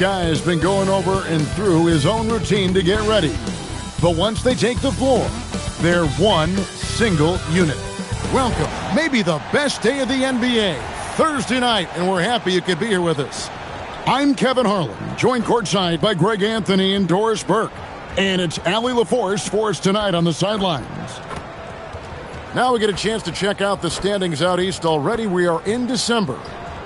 guy has been going over and through his own routine to get ready. But once they take the floor, they're one single unit. Welcome, maybe the best day of the NBA, Thursday night, and we're happy you could be here with us. I'm Kevin Harlan, joined courtside by Greg Anthony and Doris Burke. And it's Allie LaForce for us tonight on the sidelines. Now we get a chance to check out the standings out east already. We are in December.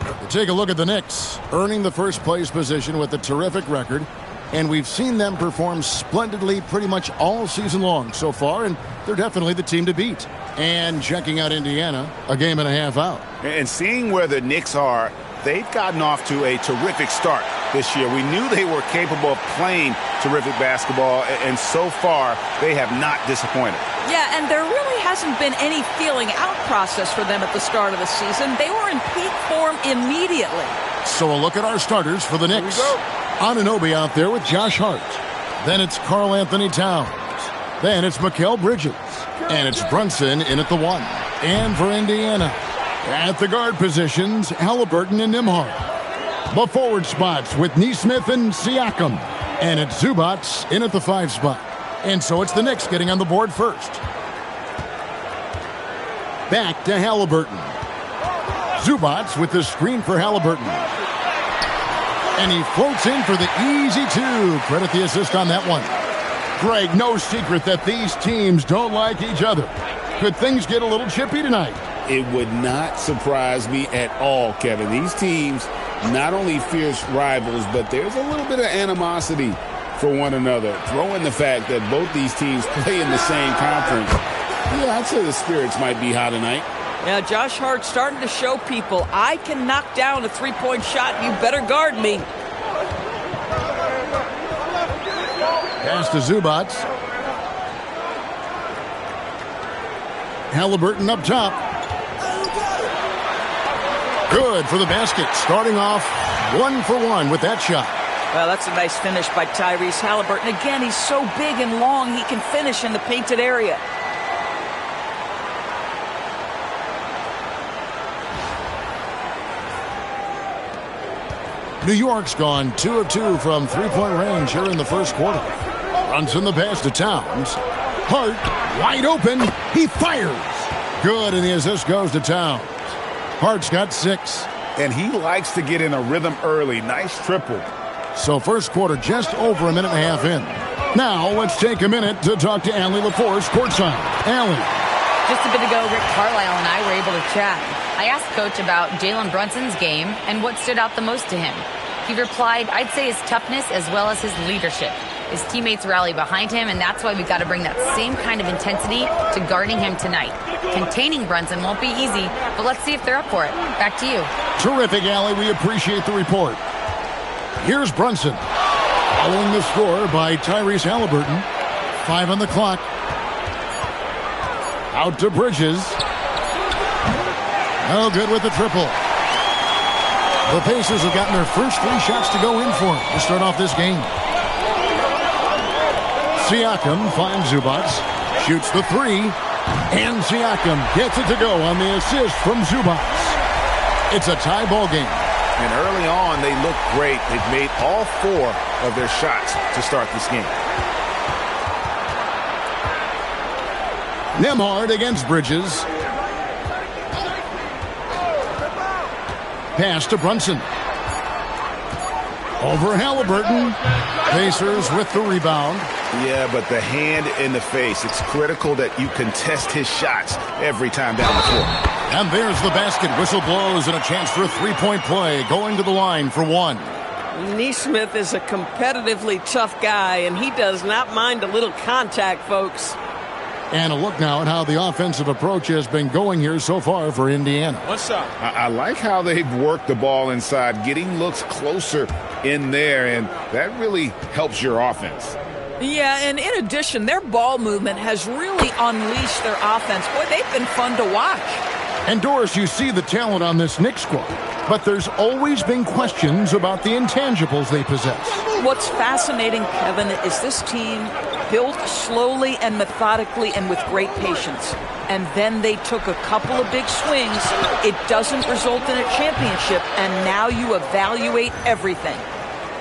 We'll take a look at the Knicks, earning the first place position with a terrific record. And we've seen them perform splendidly pretty much all season long so far, and they're definitely the team to beat. And checking out Indiana, a game and a half out. And seeing where the Knicks are, they've gotten off to a terrific start this year. We knew they were capable of playing terrific basketball, and so far, they have not disappointed. Yeah, and there really hasn't been any feeling out process for them at the start of the season. They were in peak form immediately. So a look at our starters for the Knicks. Anunoby out there with Josh Hart. Then it's Karl Anthony Towns. Then it's Mikal Bridges. And it's Brunson in at the 1. And for Indiana, at the guard positions, Halliburton and Nembhard. The forward spots with Nesmith and Siakam. And it's Zubac in at the 5 spot. And so it's the Knicks getting on the board first. Back to Halliburton. Zubac with the screen for Halliburton. And he floats in for the easy 2. Credit the assist on that one. Greg, no secret that these teams don't like each other. Could things get a little chippy tonight? It would not surprise me at all, Kevin. These teams, not only fierce rivals, but there's a little bit of animosity for one another. Throw in the fact that both these teams play in the same conference. Yeah, I'd say the spirits might be high tonight. Now, Josh Hart starting to show people, I can knock down a three-point shot. You better guard me. Pass to Zubac. Halliburton up top. Good for the basket. Starting off 1 for 1 with that shot. Well, that's a nice finish by Tyrese Halliburton. Again, he's so big and long, he can finish in the painted area. New York's gone 2 of 2 from three-point range here in the first quarter. Runs in the pass to Towns. Hart, wide open. He fires. Good, and the assist goes to Towns. Hart's got 6. And he likes to get in a rhythm early. Nice triple. So first quarter just over a minute and a half in. Now let's take a minute to talk to Allie LaForce courtside. Allie. Just a bit ago, Rick Carlisle and I were able to chat. I asked Coach about Jalen Brunson's game and what stood out the most to him. He replied, I'd say his toughness as well as his leadership. His teammates rally behind him, and that's why we've got to bring that same kind of intensity to guarding him tonight. Containing Brunson won't be easy, but let's see if they're up for it. Back to you. Terrific, Allie. We appreciate the report. Here's Brunson. Following the score by Tyrese Halliburton. 5 on the clock. Out to Bridges. No good with the triple. The Pacers have gotten their first 3 shots to go in for him to start off this game. Siakam finds Zubac, shoots the 3, and Siakam gets it to go on the assist from Zubac. It's a tie ball game. And early on, they look great. They've made all 4 of their shots to start this game. Nembhard against Bridges. Pass to Brunson. Over Halliburton. Pacers with the rebound. Yeah, but the hand in the face. It's critical that you contest his shots every time down the floor. And there's the basket. Whistle blows and a chance for a three-point play. Going to the line for 1. Nesmith is a competitively tough guy, and he does not mind a little contact, folks. And a look now at how the offensive approach has been going here so far for Indiana. What's up? I like how they've worked the ball inside, getting looks closer in there, and that really helps your offense. Yeah, and in addition, their ball movement has really unleashed their offense. Boy, they've been fun to watch. And Doris, you see the talent on this Knicks squad, but there's always been questions about the intangibles they possess. What's fascinating, Kevin, is this team built slowly and methodically and with great patience. And then they took a couple of big swings. It doesn't result in a championship, and now you evaluate everything.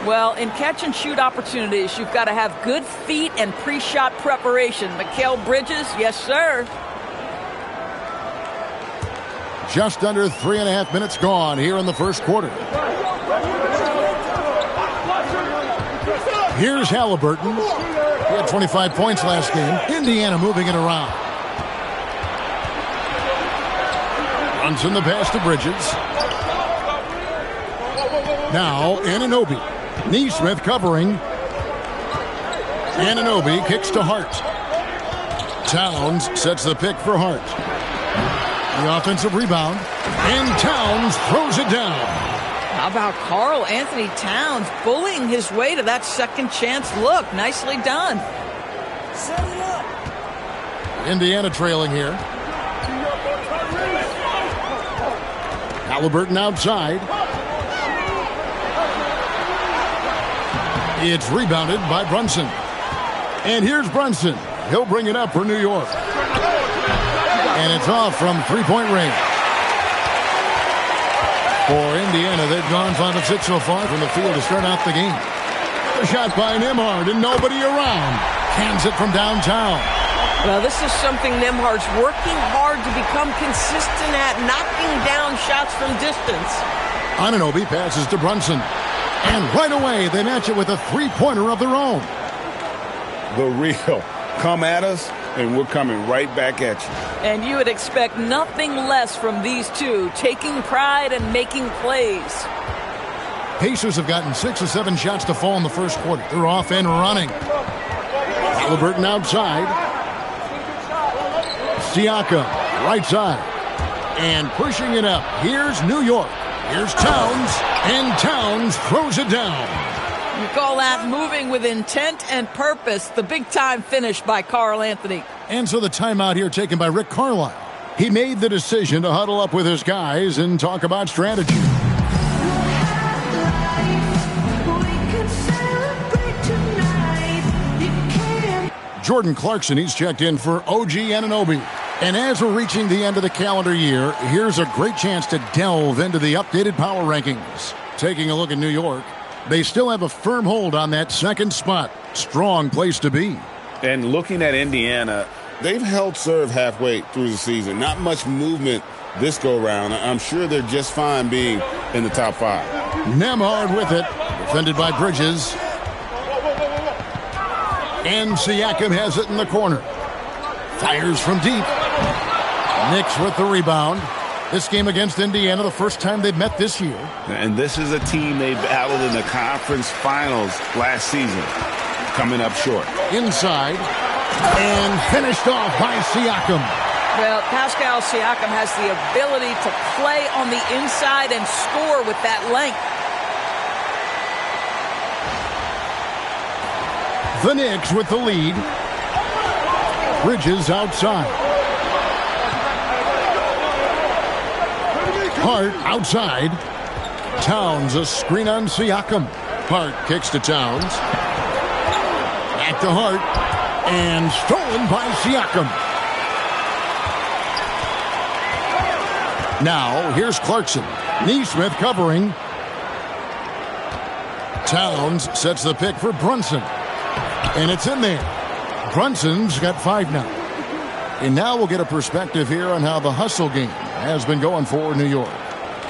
Well, in catch-and-shoot opportunities, you've got to have good feet and pre-shot preparation. Mikal Bridges, yes, sir. Just under 3.5 minutes gone here in the first quarter. Here's Halliburton. He had 25 points last game. Indiana moving it around. Runs in the pass to Bridges. Now, Anunoby. Neesmith covering. Anunoby kicks to Hart. Towns sets the pick for Hart. The offensive rebound. And Towns throws it down. How about Karl Anthony Towns bullying his way to that second chance look? Nicely done. Set it up. Indiana trailing here. Halliburton outside. It's rebounded by Brunson. And here's Brunson. He'll bring it up for New York. And it's off from three-point range. For Indiana, they've gone 5 of 6 so far from the field to start out the game. A shot by Nembhard and nobody around. Cans it from downtown. Well, this is something Nembhard's working hard to become consistent at, knocking down shots from distance. Anunoby passes to Brunson. And right away, they match it with a three-pointer of their own. The real. Come at us, and we're coming right back at you. And you would expect nothing less from these two, taking pride and making plays. Pacers have gotten 6 or 7 shots to fall in the first quarter. They're off and running. Halliburton outside. Siakam, right side. And pushing it up. Here's New York. Here's Towns. And Towns throws it down. You call that moving with intent and purpose. The big-time finish by Karl Anthony. And so the timeout here taken by Rick Carlisle. He made the decision to huddle up with his guys and talk about strategy. Jordan Clarkson, he's checked in for OG Anunoby. And as we're reaching the end of the calendar year, here's a great chance to delve into the updated power rankings. Taking a look at New York, they still have a firm hold on that second spot. Strong place to be. And looking at Indiana, they've held serve halfway through the season. Not much movement this go-round. I'm sure they're just fine being in the top 5. Nembhard with it. Defended by Bridges. And Siakam has it in the corner. Fires from deep. Knicks with the rebound. This game against Indiana, the first time they've met this year. And this is a team they battled in the conference finals last season. Coming up short. Inside. And finished off by Siakam. Well, Pascal Siakam has the ability to play on the inside and score with that length. The Knicks with the lead. Bridges outside. Hart outside. Towns a screen on Siakam. Hart kicks to Towns. Back to Hart. And stolen by Siakam. Now, here's Clarkson. Neesmith covering. Towns sets the pick for Brunson. And it's in there. Brunson's got 5 now. And now we'll get a perspective here on how the hustle game has been going for New York.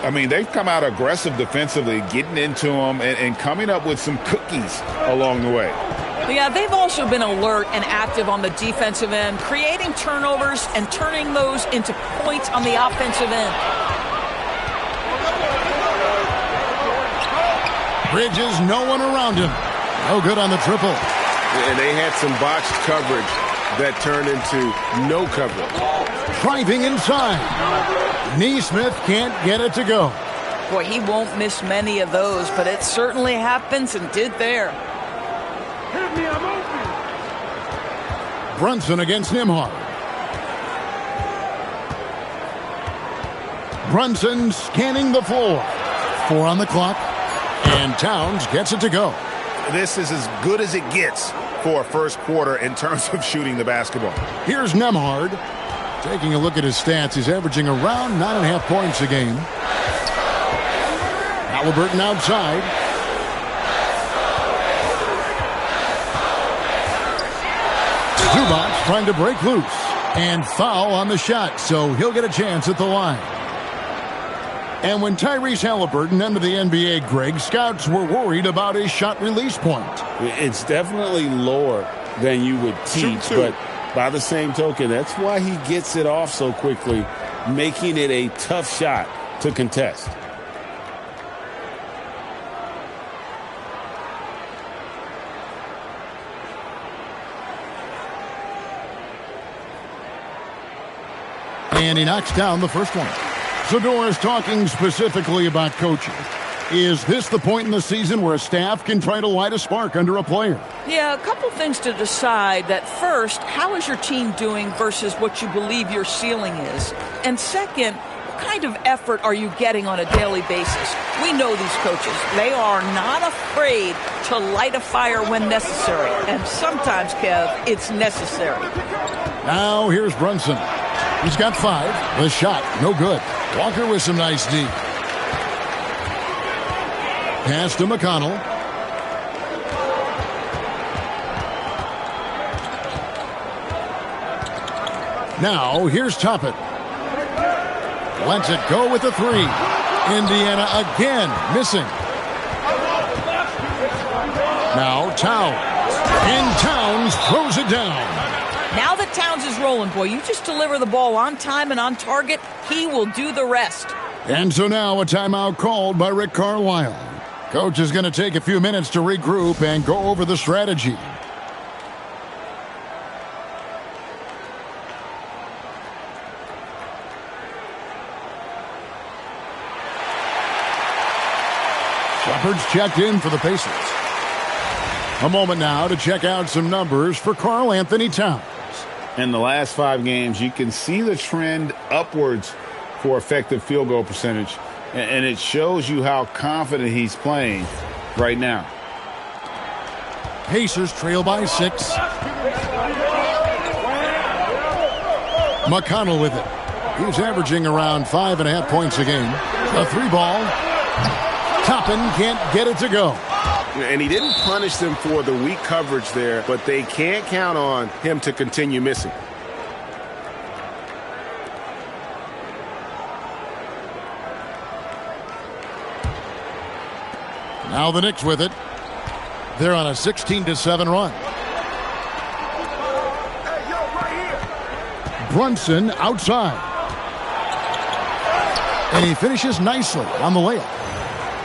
I mean, they've come out aggressive defensively, getting into them and coming up with some cookies along the way. Yeah, they've also been alert and active on the defensive end, creating turnovers and turning those into points on the offensive end. Bridges, no one around him. No good on the triple. And they had some botched coverage that turned into no coverage. Driving inside. Neesmith can't get it to go. Boy, he won't miss many of those, but it certainly happens and did there. Hit me, I'm open. Brunson against Nembhard. Brunson scanning the floor. 4 on the clock. And Towns gets it to go. This is as good as it gets for a first quarter in terms of shooting the basketball. Here's Nembhard. Taking a look at his stats, he's averaging around 9.5 points a game. Halliburton outside. Zubac's trying to break loose. And foul on the shot, so he'll get a chance at the line. And when Tyrese Halliburton entered the NBA, Greg, scouts were worried about his shot release point. It's definitely lower than you would teach, but by the same token, that's why he gets it off so quickly, making it a tough shot to contest. And he knocks down the first one. So Doris, talking specifically about coaching, is this the point in the season where a staff can try to light a spark under a player? Yeah, a couple things to decide. That first, how is your team doing versus what you believe your ceiling is? And second, what kind of effort are you getting on a daily basis? We know these coaches. They are not afraid to light a fire when necessary. And sometimes, Kev, it's necessary. Now here's Brunson. He's got 5. The shot, no good. Walker with some nice D. Pass to McConnell. Now here's Toppin. Lets it go with the 3. Indiana again missing. Now Towns. And Towns throws it down. Now that Towns is rolling, boy, you just deliver the ball on time and on target, he will do the rest. And so now a timeout called by Rick Carlisle. Coach is going to take a few minutes to regroup and go over the strategy. Shepard's checked in for the Pacers. A moment now to check out some numbers for Karl Anthony Towns. In the last 5 games, you can see the trend upwards for effective field goal percentage, and it shows you how confident he's playing right now. Pacers trail by 6. McConnell with it. He's averaging around 5.5 points a game. A 3 ball. Toppin can't get it to go. And he didn't punish them for the weak coverage there, but they can't count on him to continue missing. Now the Knicks with it. They're on a 16-7 run. Brunson outside. And he finishes nicely on the layup.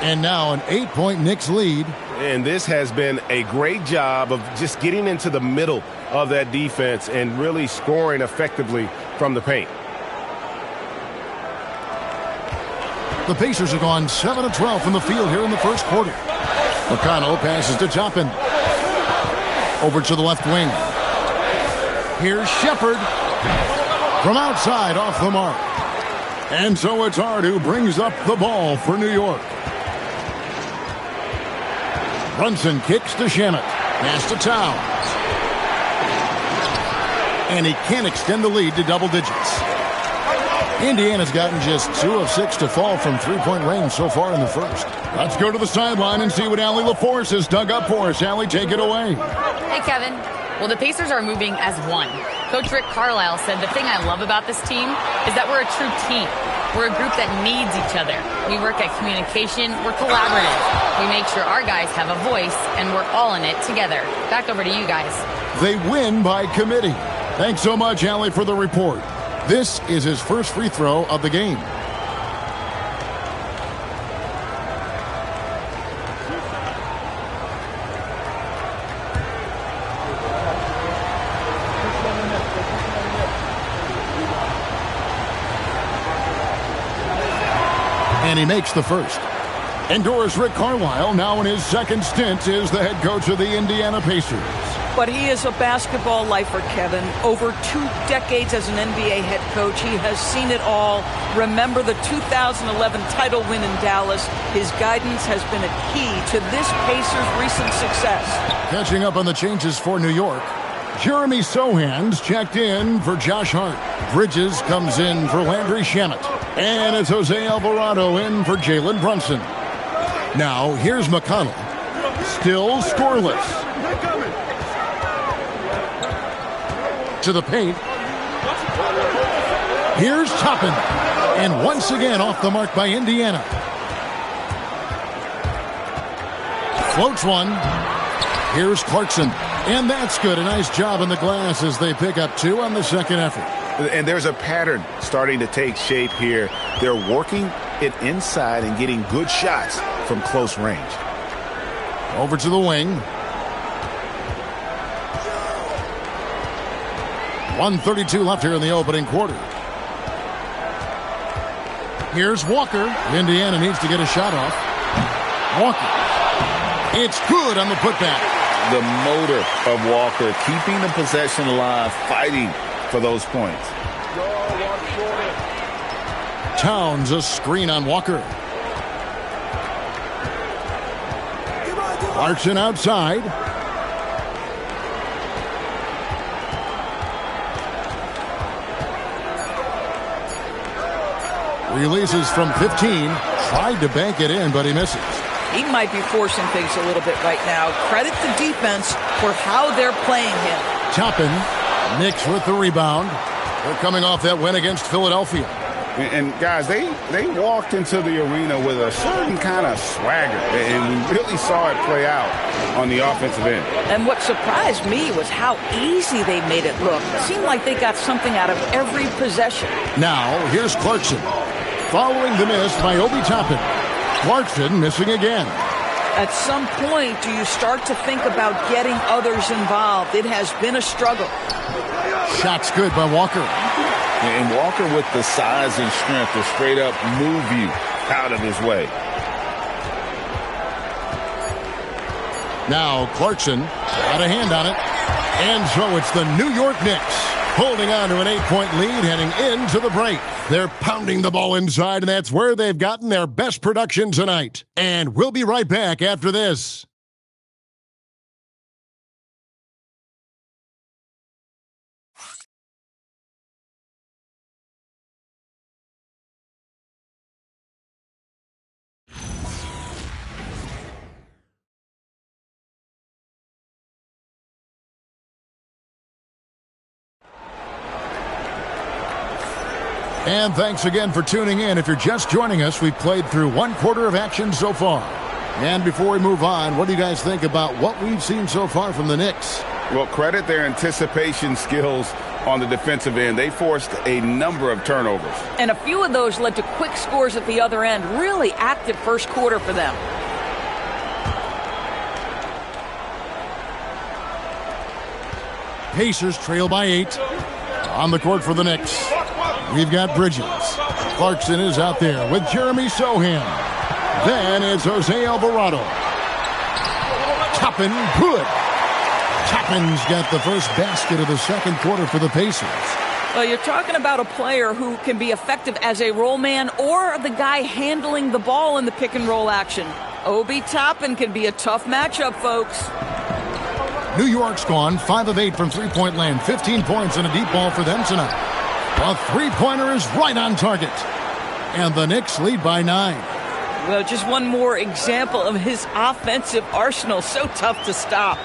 And now an 8-point Knicks lead. And this has been a great job of just getting into the middle of that defense and really scoring effectively from the paint. The Pacers have gone 7 of 12 from the field here in the first quarter. McConnell passes to Toppin. Over to the left wing. Here's Shepard. From outside off the mark. And so it's Hart who brings up the ball for New York. Brunson kicks to Shamet. Pass to Towns. And he can't extend the lead to double digits. Indiana's gotten just 2 of 6 to fall from 3-point range so far in the first. Let's go to the sideline and see what Allie LaForce has dug up for us. Allie, take it away. Hey, Kevin. Well, the Pacers are moving as one. Coach Rick Carlisle said the thing I love about this team is that we're a true team. We're a group that needs each other. We work at communication. We're collaborative. We make sure our guys have a voice, and we're all in it together. Back over to you guys. They win by committee. Thanks so much, Allie, for the report. This is his first free throw of the game. And he makes the first. And Doris Rick Carlisle, now in his second stint, is the head coach of the Indiana Pacers. But he is a basketball lifer, Kevin. Over 2 decades as an NBA head coach, he has seen it all. Remember the 2011 title win in Dallas. His guidance has been a key to this Pacers' recent success. Catching up on the changes for New York. Jeremy Sohan's checked in for Josh Hart. Bridges comes in for Landry Shamet. And it's Jose Alvarado in for Jalen Brunson. Now, here's McConnell. Still scoreless. to the paint. Here's Toppin. And once again off the mark by Indiana. Floats one. Here's Clarkson. And that's good. A nice job in the glass as they pick up 2 on the second effort. And there's a pattern starting to take shape here. They're working it inside and getting good shots from close range. Over to the wing. 1:32 left here in the opening quarter. Here's Walker. Indiana needs to get a shot off. Walker. It's good on the putback. The motor of Walker, keeping the possession alive, fighting for those points. Towns a screen on Walker. Clarkson outside. Releases from 15. Tried to bank it in, but he misses. He might be forcing things a little bit right now. Credit the defense for how they're playing him. Toppin. Knicks with the rebound. They're coming off that win against Philadelphia. And guys, they walked into the arena with a certain kind of swagger, and we really saw it play out on the offensive end. And what surprised me was how easy they made it look. It seemed like they got something out of every possession. Now, here's Clarkson. Following the miss by Obi Toppin. Clarkson missing again. At some point, do you start to think about getting others involved? It has been a struggle. Shot's good by Walker. And Walker with the size and strength to straight up move you out of his way. Now Clarkson got a hand on it. And so it's the New York Knicks holding on to an 8-point lead heading into the break. They're pounding the ball inside, and that's where they've gotten their best production tonight. And we'll be right back after this. And thanks again for tuning in. If you're just joining us, we've played through 1 quarter of action so far. And before we move on, what do you guys think about what we've seen so far from the Knicks? Well, credit their anticipation skills on the defensive end. They forced a number of turnovers. And a few of those led to quick scores at the other end. Really active first quarter for them. Pacers trail by 8. On the court for the Knicks, we've got Bridges. Clarkson is out there with Jeremy Sohan. Then it's Jose Alvarado. Toppin, good. Toppin's got the first basket of the second quarter for the Pacers. Well, you're talking about a player who can be effective as a roll man or the guy handling the ball in the pick and roll action. Obi Toppin can be a tough matchup, folks. New York's gone 5 of 8 from three-point land. 15 points and a deep ball for them tonight. A three-pointer is right on target. And the Knicks lead by 9. Well, just one more example of his offensive arsenal. So tough to stop.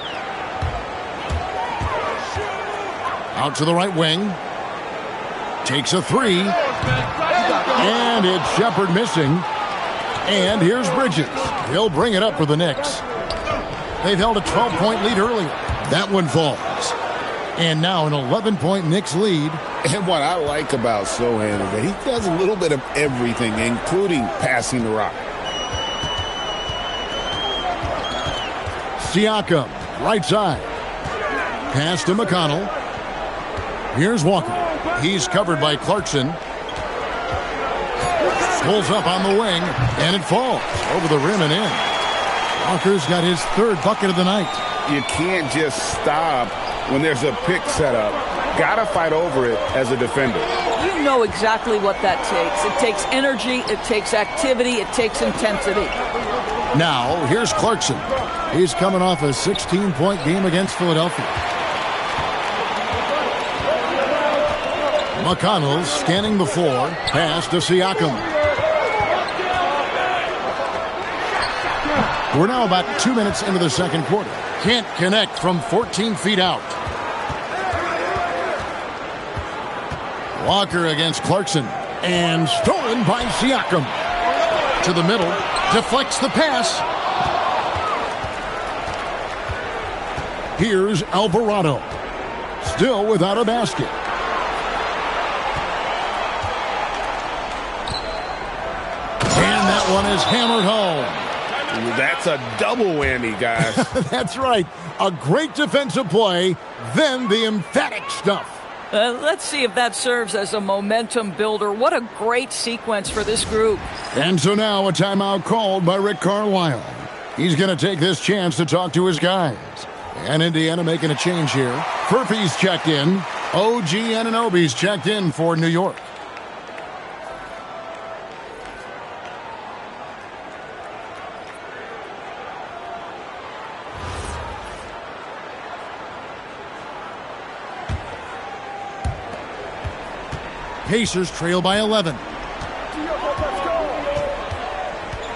Out to the right wing. Takes a 3. And it's Shepard missing. And here's Bridges. He'll bring it up for the Knicks. They've held a 12-point lead earlier. That one falls. And now an 11-point Knicks lead. And what I like about Sohan is that he does a little bit of everything, including passing the rock. Siakam, right side. Pass to McConnell. Here's Walker. He's covered by Clarkson. Pulls up on the wing, and it falls over the rim and in. Walker's got his 3rd bucket of the night. You can't just stop when there's a pick set up. Gotta fight over it as a defender. You know exactly what that takes. It takes energy, it takes activity, it takes intensity. Now, here's Clarkson. He's coming off a 16-point game against Philadelphia. McConnell scanning the floor. Pass to Siakam. We're now about 2 minutes into the second quarter. Can't connect from 14 feet out. Walker against Clarkson. And stolen by Siakam. To the middle. Deflects the pass. Here's Alvarado. Still without a basket. And that one is hammered home. That's a double whammy, guys. That's right. A great defensive play, then the emphatic stuff. Let's see if that serves as a momentum builder. What a great sequence for this group. And so now a timeout called by Rick Carlisle. He's going to take this chance to talk to his guys. And Indiana making a change here. Furphy's checked in. OG Anunoby's checked in for New York. Pacers trail by 11.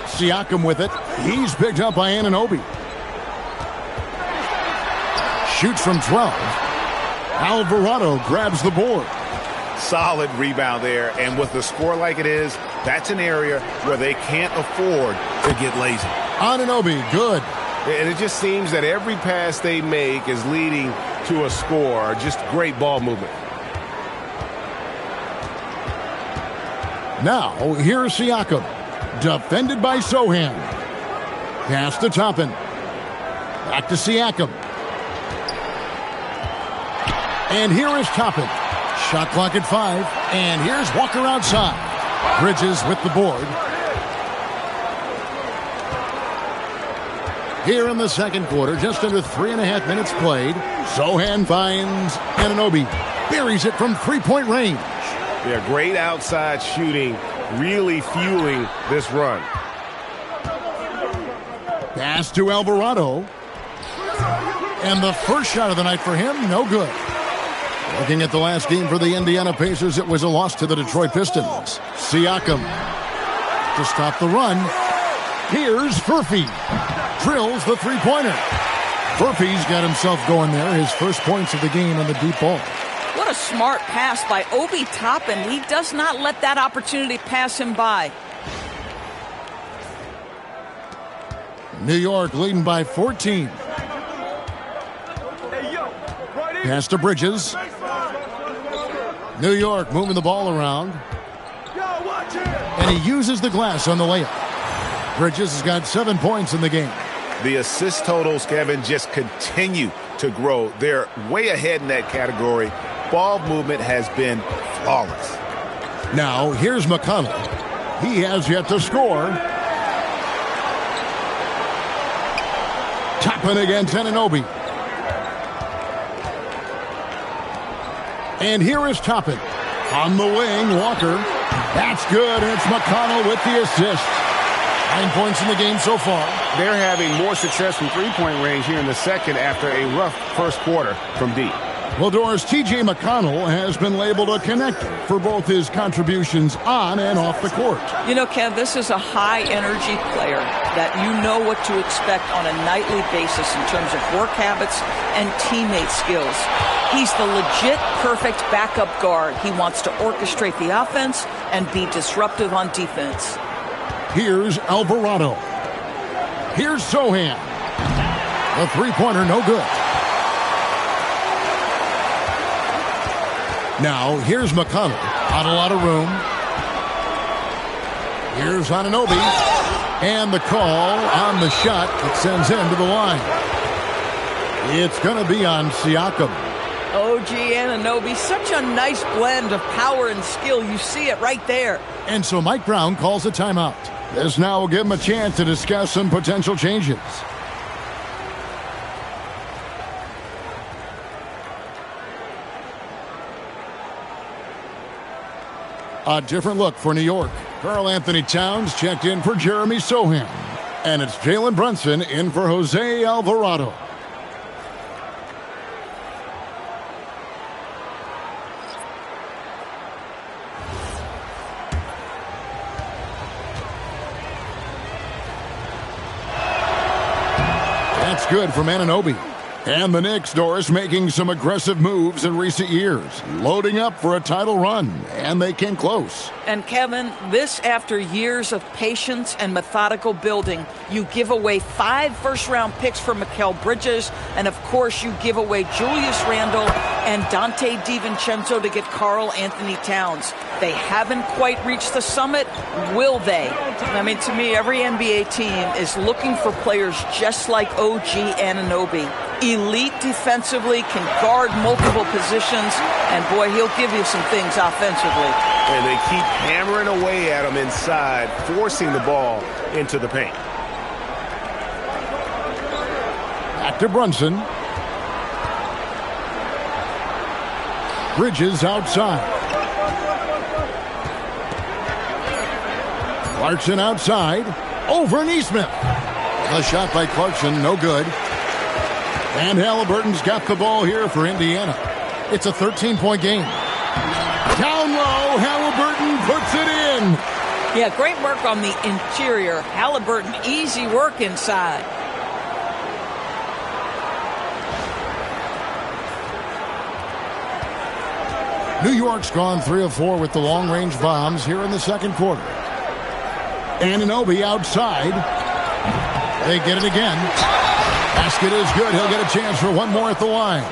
Siakam with it. He's picked up by Anunoby. Shoots from 12. Alvarado grabs the board. Solid rebound there, and with the score like it is, that's an area where they can't afford to get lazy. Anunoby, good. And it just seems that every pass they make is leading to a score. Just great ball movement. Now, here's Siakam. Defended by Sohan. Pass to Toppin. Back to Siakam. And here is Toppin. Shot clock at 5. And here's Walker outside. Bridges with the board. Here in the second quarter, just under 3.5 minutes played. Sohan finds Anunoby. Buries it from three-point range. Yeah, great outside shooting, really fueling this run. Pass to Alvarado. And the first shot of the night for him, no good. Looking at the last game for the Indiana Pacers, it was a loss to the Detroit Pistons. Siakam to stop the run. Here's Furphy. Drills the three-pointer. Furphy's got himself going there. His first points of the game on the deep ball. What a smart pass by Obi Toppin. He does not let that opportunity pass him by. New York leading by 14. Pass to Bridges. New York moving the ball around. And he uses the glass on the layup. Bridges has got 7 points in the game. The assist totals, Kevin, just continue to grow. They're way ahead in that category. Ball movement has been flawless. Now, here's McConnell. He has yet to score. Toppin against Anunoby. And here is Toppin. On the wing, Walker. That's good, and it's McConnell with the assist. 9 points in the game so far. They're having more success from three-point range here in the second after a rough first quarter from deep. Well, Doris, T.J. McConnell has been labeled a connector for both his contributions on and off the court. You know, Kev, this is a high-energy player that you know what to expect on a nightly basis in terms of work habits and teammate skills. He's the legit perfect backup guard. He wants to orchestrate the offense and be disruptive on defense. Here's Alvarado. Here's Sohan. The three-pointer, no good. Now, here's McConnell. Not a lot of room. Here's Anunoby. And the call on the shot that sends him to the line. It's going to be on Siakam. OG Anunoby, such a nice blend of power and skill. You see it right there. And so Mike Brown calls a timeout. This now will give him a chance to discuss some potential changes. A different look for New York. Karl Anthony Towns checked in for Jeremy Sohan. And it's Jalen Brunson in for Jose Alvarado. That's good from Anunoby. And the Knicks, Doris, making some aggressive moves in recent years, loading up for a title run, and they came close. And Kevin, this after years of patience and methodical building. You give away 5 first-round picks for Mikal Bridges, and of course you give away Julius Randle and Dante DiVincenzo to get Karl Anthony Towns. They haven't quite reached the summit. Will they? I mean, to me, every NBA team is looking for players just like OG Anunoby. Elite defensively, can guard multiple positions, and boy, he'll give you some things offensively. And they keep hammering away at him inside, forcing the ball into the paint. Back to Brunson. Bridges outside. Clarkson outside. Over Neesmith. A shot by Clarkson, no good. And Halliburton's got the ball here for Indiana. It's a 13-point game. Down low, Halliburton puts it in. Yeah, great work on the interior. Halliburton, easy work inside. New York's gone 3 of 4 with the long-range bombs here in the second quarter. Anunoby outside. They get it again. Basket is good. He'll get a chance for one more at the line.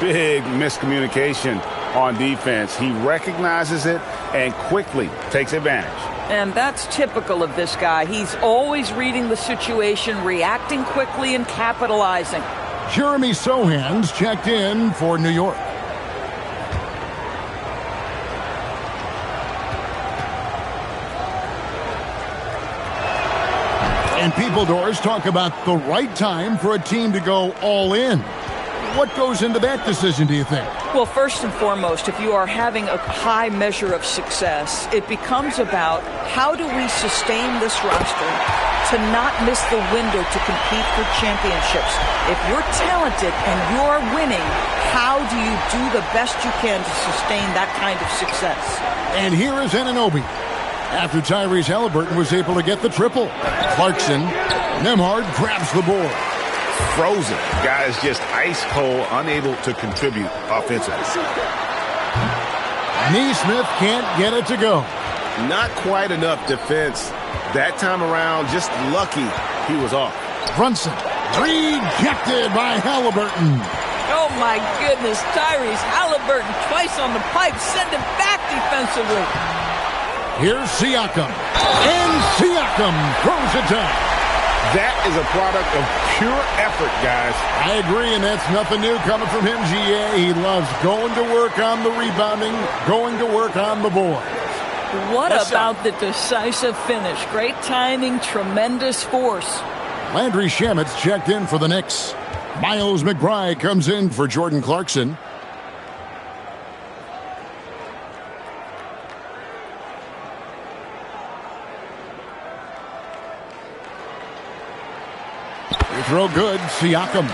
Big miscommunication on defense. He recognizes it and quickly takes advantage. And that's typical of this guy. He's always reading the situation, reacting quickly, and capitalizing. Jeremy Sohan's checked in for New York. And people, Doris, talk about the right time for a team to go all in. What goes into that decision, do you think? Well, first and foremost, if you are having a high measure of success, it becomes about how do we sustain this roster to not miss the window to compete for championships. If you're talented and you're winning, how do you do the best you can to sustain that kind of success? And here is Anunoby. After Tyrese Halliburton was able to get the triple. Clarkson, Nembhard grabs the board. Frozen. Guys just ice cold, unable to contribute offensively. Neesmith can't get it to go. Not quite enough defense. That time around, just lucky he was off. Brunson, rejected by Halliburton. Oh, my goodness. Tyrese Halliburton twice on the pipe. Send him back defensively. Here's Siakam. And Siakam throws it down. That is a product of pure effort, guys. I agree, and that's nothing new coming from him, GA. He loves going to work on the rebounding, going to work on the boards. What about the decisive finish? Great timing, tremendous force. Landry Shamet's checked in for the Knicks. Miles McBride comes in for Jordan Clarkson. Throw good, Siakam.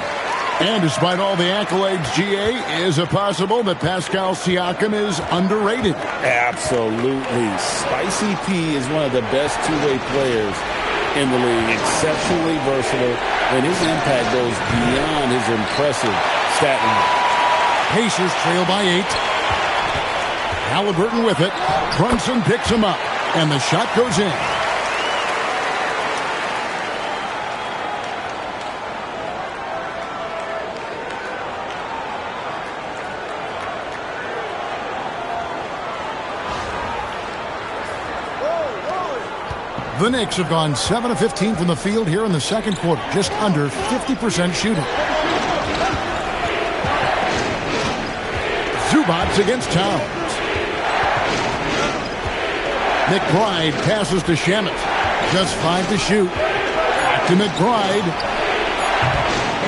And despite all the accolades, GA, is it possible that Pascal Siakam is underrated? Absolutely. Spicy P is one of the best two-way players in the league. Exceptionally versatile, and his impact goes beyond his impressive stat line. Pacers trail by 8. Halliburton with it. Brunson picks him up, and the shot goes in. The Knicks have gone 7 of 15 from the field here in the second quarter, just under 50% shooting. Zubats against Towns. McBride passes to Shamet. Just 5 to shoot. Back to McBride.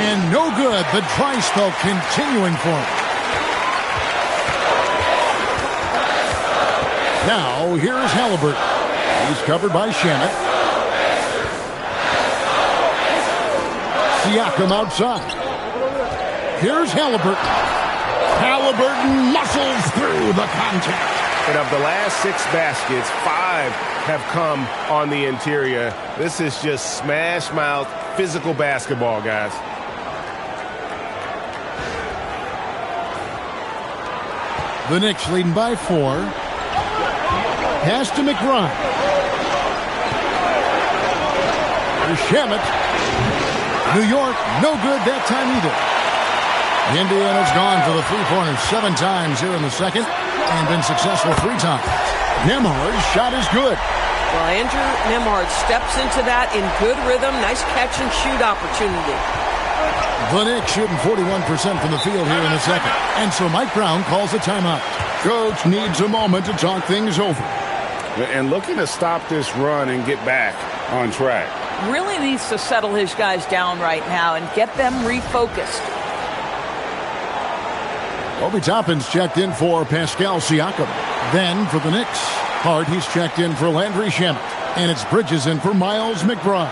And no good. The dry spell continuing for him. Now, here's Halliburton. He's covered by Shamet. Siakam outside. Here's Halliburton. Halliburton muscles through the contact. And of the last 6 baskets, 5 have come on the interior. This is just smash mouth physical basketball, guys. The Knicks leading by 4. Pass to McBride. To Shamet. New York, no good that time either. Indiana's gone for the three-pointer 7 times here in the second and been successful 3 times. Nembhard's shot is good. Well, Andrew Nembhard steps into that in good rhythm. Nice catch and shoot opportunity. The Knicks shooting 41% from the field here in the second. And so Mike Brown calls a timeout. Coach needs a moment to talk things over. And looking to stop this run and get back on track. Really needs to settle his guys down right now and get them refocused. Obi Toppin's checked in for Pascal Siakam. Then for the Knicks, Hart, he's checked in for Landry Shamet. And it's Bridges in for Miles McBride.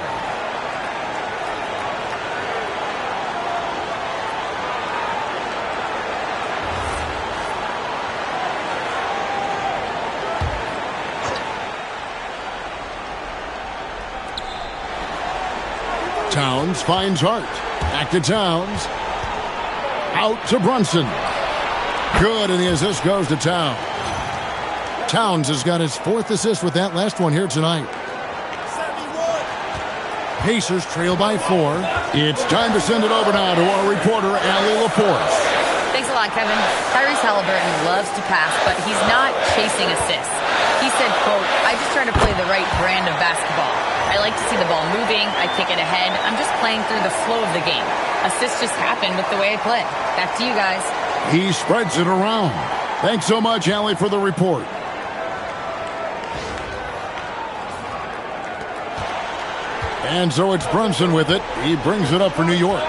Towns finds Hart. Back to Towns. Out to Brunson. Good, and the assist goes to Towns. Towns has got his 4th assist with that last one here tonight. Pacers trail by 4. It's time to send it over now to our reporter, Allie Laporte. Thanks a lot, Kevin. Tyrese Halliburton loves to pass, but he's not chasing assists. He said, quote, "I just try to play the right brand of basketball. I like to see the ball moving. I kick it ahead. I'm just playing through the flow of the game. Assists just happen with the way I play." Back to you guys. He spreads it around. Thanks so much, Allie, for the report. And so it's Brunson with it. He brings it up for New York.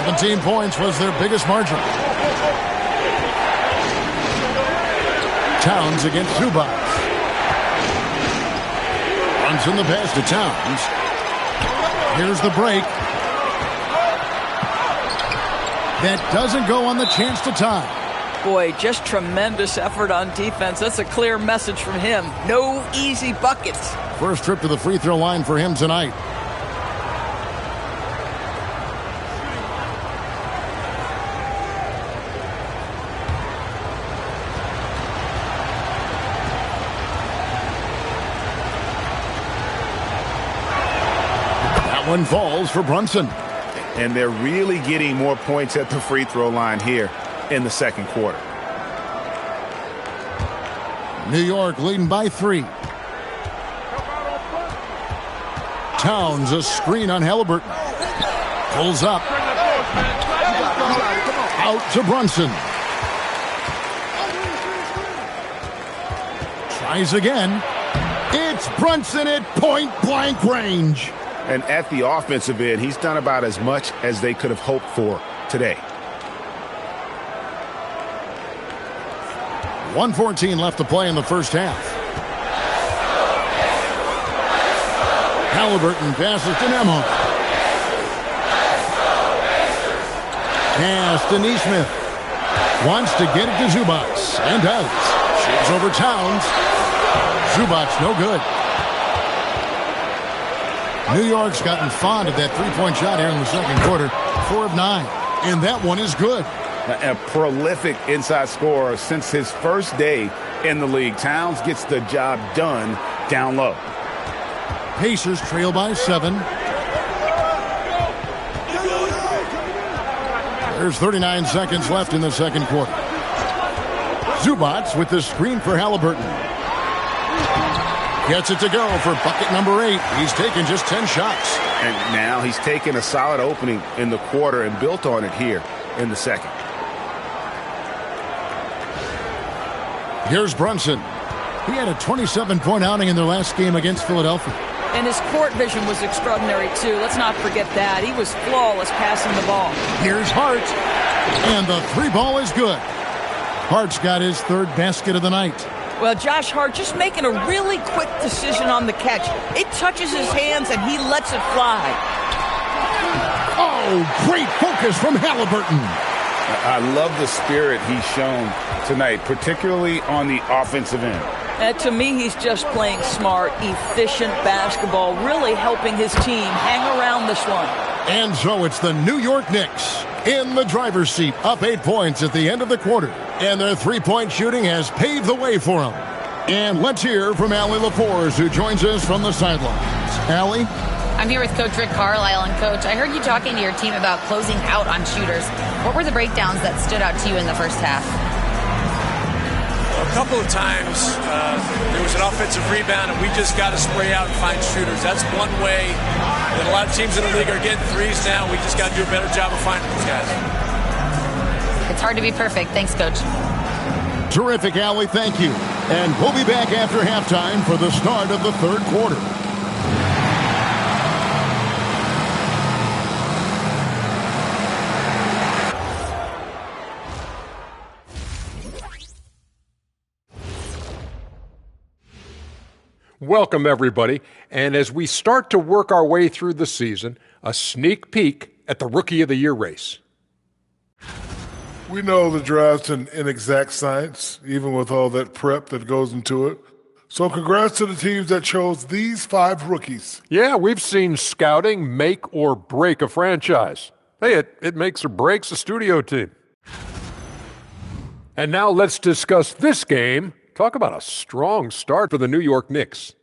17 points was their biggest margin. Towns against Zubac. Brunson the pass to Towns. Here's the break. That doesn't go on the chance to tie. Boy, just tremendous effort on defense. That's a clear message from him. No easy buckets. First trip to the free throw line for him tonight. That one falls for Brunson. And they're really getting more points at the free throw line here in the second quarter. New York leading by 3. Towns, a screen on Halliburton. Pulls up. Out to Brunson. Tries again. It's Brunson at point-blank range. And at the offensive end, he's done about as much as they could have hoped for today. 1:14 left to play in the first half. Halliburton passes to Nembhard. Pass to Nesmith. Wants to get it to Zubac. And does. Shoots over Towns. Zubac no good. New York's gotten fond of that three-point shot here in the second quarter. 4 of 9. And that one is good. A prolific inside scorer since his first day in the league. Towns gets the job done down low. Pacers trail by 7. There's 39 seconds left in the second quarter. Zubac with the screen for Halliburton. Gets it to go for bucket number 8. He's taken just 10 shots. And now he's taken a solid opening in the quarter and built on it here in the second. Here's Brunson. He had a 27-point outing in their last game against Philadelphia. And his court vision was extraordinary, too. Let's not forget that. He was flawless passing the ball. Here's Hart. And the 3-ball is good. Hart's got his 3rd basket of the night. Well, Josh Hart just making a really quick decision on the catch. It touches his hands, and he lets it fly. Oh, great focus from Halliburton. I love the spirit he's shown tonight, particularly on the offensive end. And to me, he's just playing smart, efficient basketball, really helping his team hang around this one. And so it's the New York Knicks in the driver's seat, up 8 points at the end of the quarter. And their three-point shooting has paved the way for them. And let's hear from Allie LaForce, who joins us from the sidelines. Allie? I'm here with Coach Rick Carlisle. And, Coach, I heard you talking to your team about closing out on shooters. What were the breakdowns that stood out to you in the first half? A couple of times there was an offensive rebound, and we just got to spray out and find shooters. That's one way that a lot of teams in the league are getting threes now. We just got to do a better job of finding those guys. It's hard to be perfect. Thanks, Coach. Terrific, Allie. Thank you. And we'll be back after halftime for the start of the third quarter. Welcome, everybody. And as we start to work our way through the season, a sneak peek at the Rookie of the Year race. We know the draft's an inexact science, even with all that prep that goes into it. So congrats to the teams that chose these 5 rookies. Yeah, we've seen scouting make or break a franchise. Hey, it makes or breaks a studio team. And now let's discuss this game. Talk about a strong start for the New York Knicks.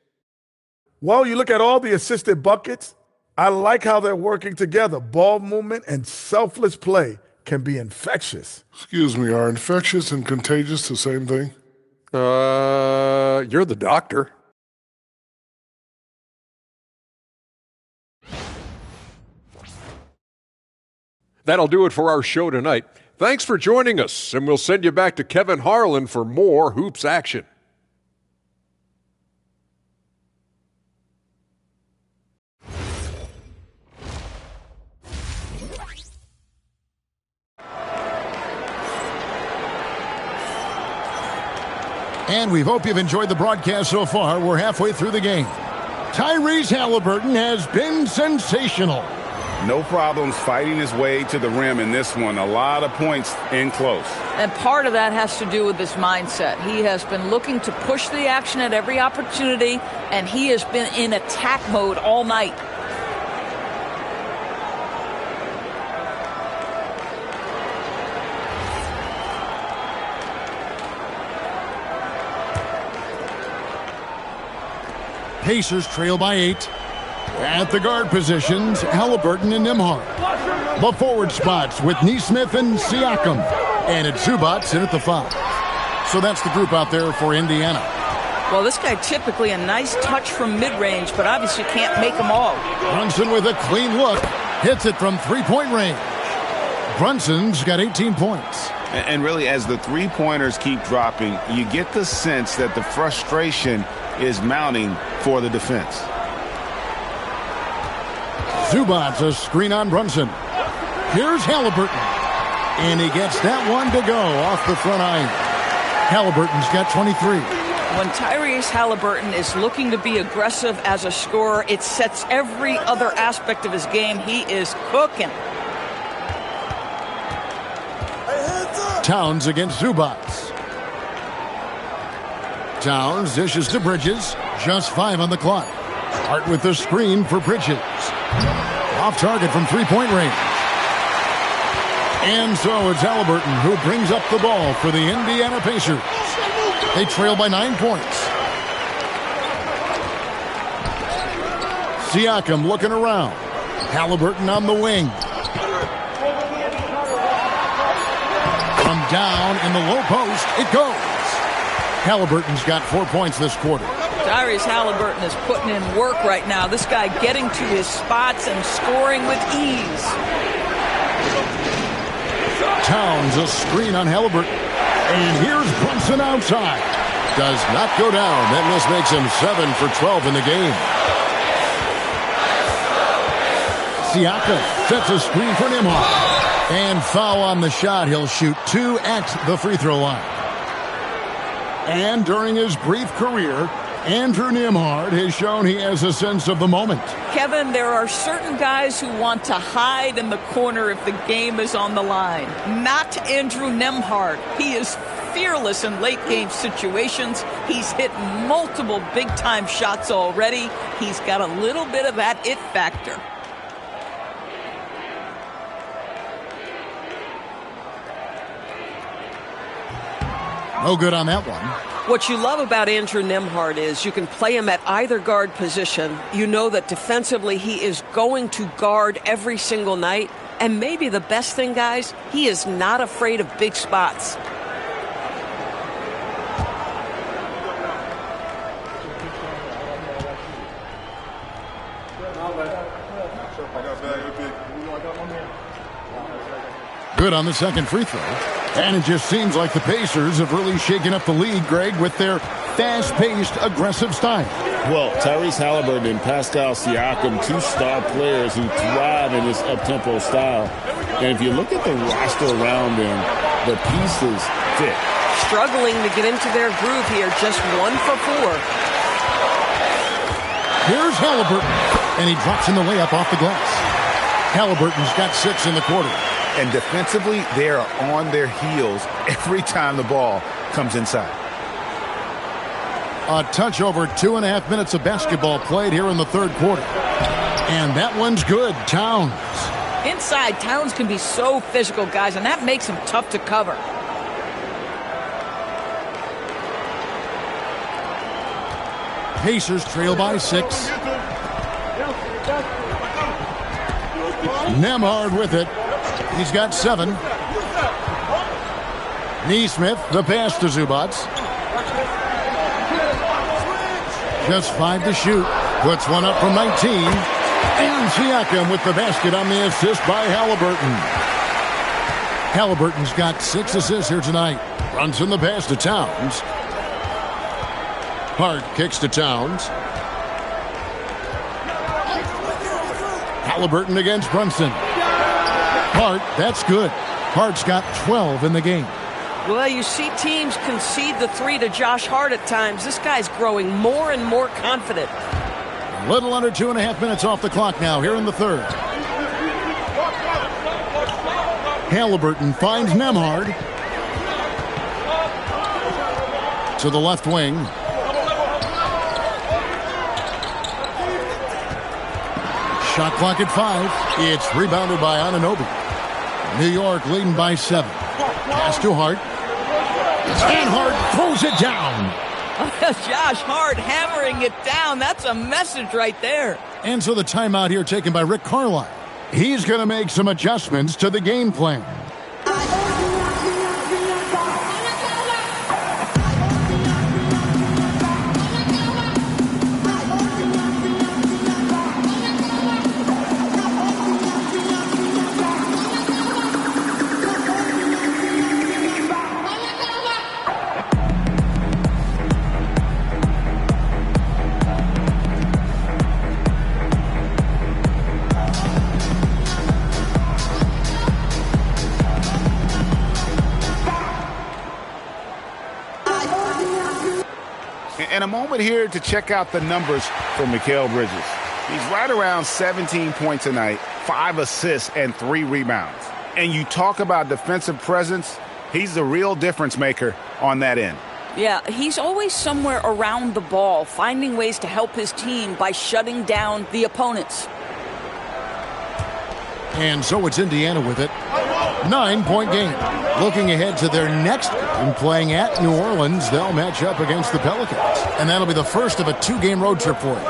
Well, you look at all the assisted buckets, I like how they're working together. Ball movement and selfless play can be infectious. Excuse me, are infectious and contagious the same thing? You're the doctor. That'll do it for our show tonight. Thanks for joining us, and we'll send you back to Kevin Harlan for more hoops action. And we hope you've enjoyed the broadcast so far. We're halfway through the game. Tyrese Halliburton has been sensational. No problems fighting his way to the rim in this one. A lot of points in close. And part of that has to do with his mindset. He has been looking to push the action at every opportunity, and he has been in attack mode all night. Pacers trail by 8. At the guard positions, Halliburton and Nembhard. The forward spots with Nesmith and Siakam. And it's Zubac in at the 5. So that's the group out there for Indiana. Well, this guy typically a nice touch from mid-range, but obviously can't make them all. Brunson with a clean look. Hits it from three-point range. Brunson's got 18 points. And really, as the three-pointers keep dropping, you get the sense that the frustration is mounting for the defense. Zubac, a screen on Brunson. Here's Halliburton. And he gets that one to go off the front iron. Halliburton's got 23. When Tyrese Halliburton is looking to be aggressive as a scorer, it sets every other aspect of his game. He is cooking. Towns against Zubac. Towns dishes to Bridges. Just 5 on the clock. Hart with the screen for Bridges. Off target from three-point range. And so it's Halliburton who brings up the ball for the Indiana Pacers. They trail by 9 points. Siakam looking around. Halliburton on the wing. From down in the low post, it goes. Halliburton's got 4 points this quarter. Tyrese Halliburton is putting in work right now. This guy getting to his spots and scoring with ease. Towns a screen on Halliburton. And here's Brunson outside. Does not go down. That miss makes him 7 for 12 in the game. Siakam sets a screen for Nembhard. And foul on the shot. He'll shoot 2 at the free throw line. And during his brief career, Andrew Nembhard has shown he has a sense of the moment. Kevin, there are certain guys who want to hide in the corner if the game is on the line. Not Andrew Nembhard. He is fearless in late-game situations. He's hit multiple big-time shots already. He's got a little bit of that it factor. No good on that one. What you love about Andrew Nembhard is you can play him at either guard position. You know that defensively he is going to guard every single night. And maybe the best thing, guys, he is not afraid of big spots. Good on the second free throw. And it just seems like the Pacers have really shaken up the league, Greg, with their fast-paced, aggressive style. Well, Tyrese Halliburton and Pascal Siakam, two star players who thrive in this up-tempo style. And if you look at the roster around them, the pieces fit. Struggling to get into their groove here, just 1 for 4. Here's Halliburton, and he drops in the layup off the glass. Halliburton's got 6 in the quarter. And defensively, they are on their heels every time the ball comes inside. A touch over 2.5 minutes of basketball played here in the third quarter. And that one's good. Towns. Inside, Towns can be so physical, guys, and that makes him tough to cover. Pacers trail by 6. Nembhard with it. He's got 7. Neesmith, the pass to Zubac. Just 5 to shoot. Puts one up from 19. And Siakam with the basket on the assist by Halliburton. Halliburton's got 6 assists here tonight. Brunson the pass to Towns. Hart kicks to Towns. Halliburton against Brunson. Hart, that's good. Hart's got 12 in the game. Well, you see teams concede the 3 to Josh Hart at times. This guy's growing more and more confident. A little under 2.5 minutes off the clock now here in the third. Halliburton finds Nembhard. To the left wing. Shot clock at 5. It's rebounded by Anunoby. New York leading by 7. Pass to Hart. And Hart throws it down. Josh Hart hammering it down. That's a message right there. And so the timeout here taken by Rick Carlisle. He's going to make some adjustments to the game plan. And a moment here to check out the numbers for Mikal Bridges. He's right around 17 points a night, 5 assists, and 3 rebounds. And you talk about defensive presence, he's the real difference maker on that end. Yeah, he's always somewhere around the ball, finding ways to help his team by shutting down the opponents. And so it's Indiana with it. 9-point game. Looking ahead to their next game, playing at New Orleans, they'll match up against the Pelicans. And that'll be the first of a 2-game road trip for them.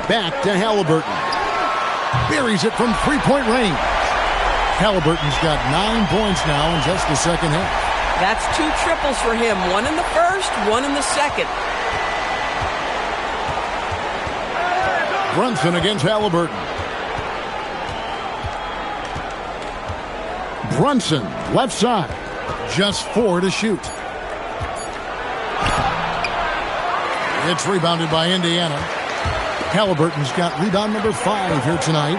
Back to Halliburton. Buries it from 3-point range. Halliburton's got 9 points now in just the second half. That's 2 triples for him. 1 in the first, 1 in the second. Brunson against Halliburton. Brunson, left side. Just 4 to shoot. It's rebounded by Indiana. Halliburton's got rebound number 5 here tonight.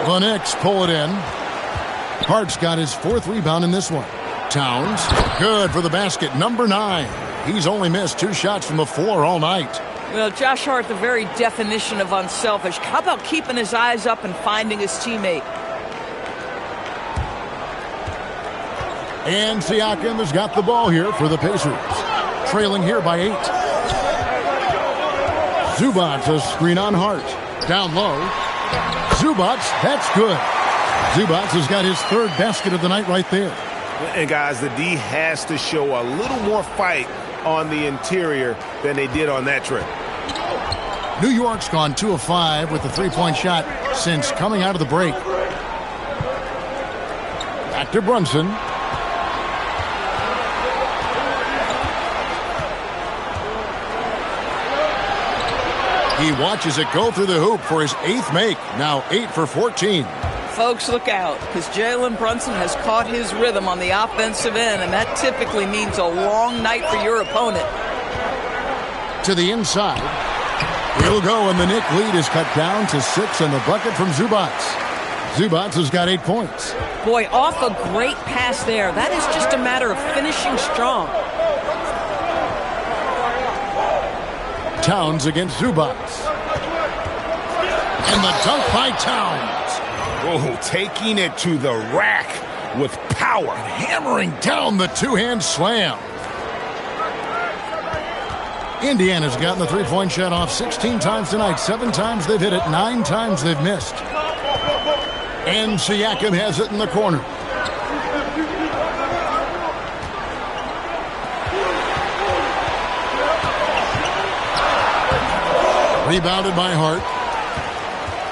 The Knicks pull it in. Hart's got his 4th rebound in this one. Towns, good for the basket, number 9. He's only missed 2 shots from the floor all night. Well, Josh Hart, the very definition of unselfish. How about keeping his eyes up and finding his teammate? And Siakam has got the ball here for the Pacers. Trailing here by 8. Zubac, a screen on Hart. Down low. Zubac, that's good. Zubac has got his 3rd basket of the night right there. And, guys, the D has to show a little more fight on the interior than they did on that trip. New York's gone 2 of 5 with the three-point shot since coming out of the break. Back to Brunson. He watches it go through the hoop for his 8th make. Now 8 for 14. Folks, look out, because Jalen Brunson has caught his rhythm on the offensive end, and that typically means a long night for your opponent. To the inside. He'll go, and the Knicks lead is cut down to 6 on the bucket from Zubac. Zubac has got 8 points. Boy, off a great pass there. That is just a matter of finishing strong. Towns against Zubac. And the dunk by Towns. Oh, taking it to the rack with power. Hammering down the two-hand slam. Indiana's gotten the three-point shot off 16 times tonight. 7 times they've hit it, 9 times they've missed. And Siakam has it in the corner. Rebounded by Hart.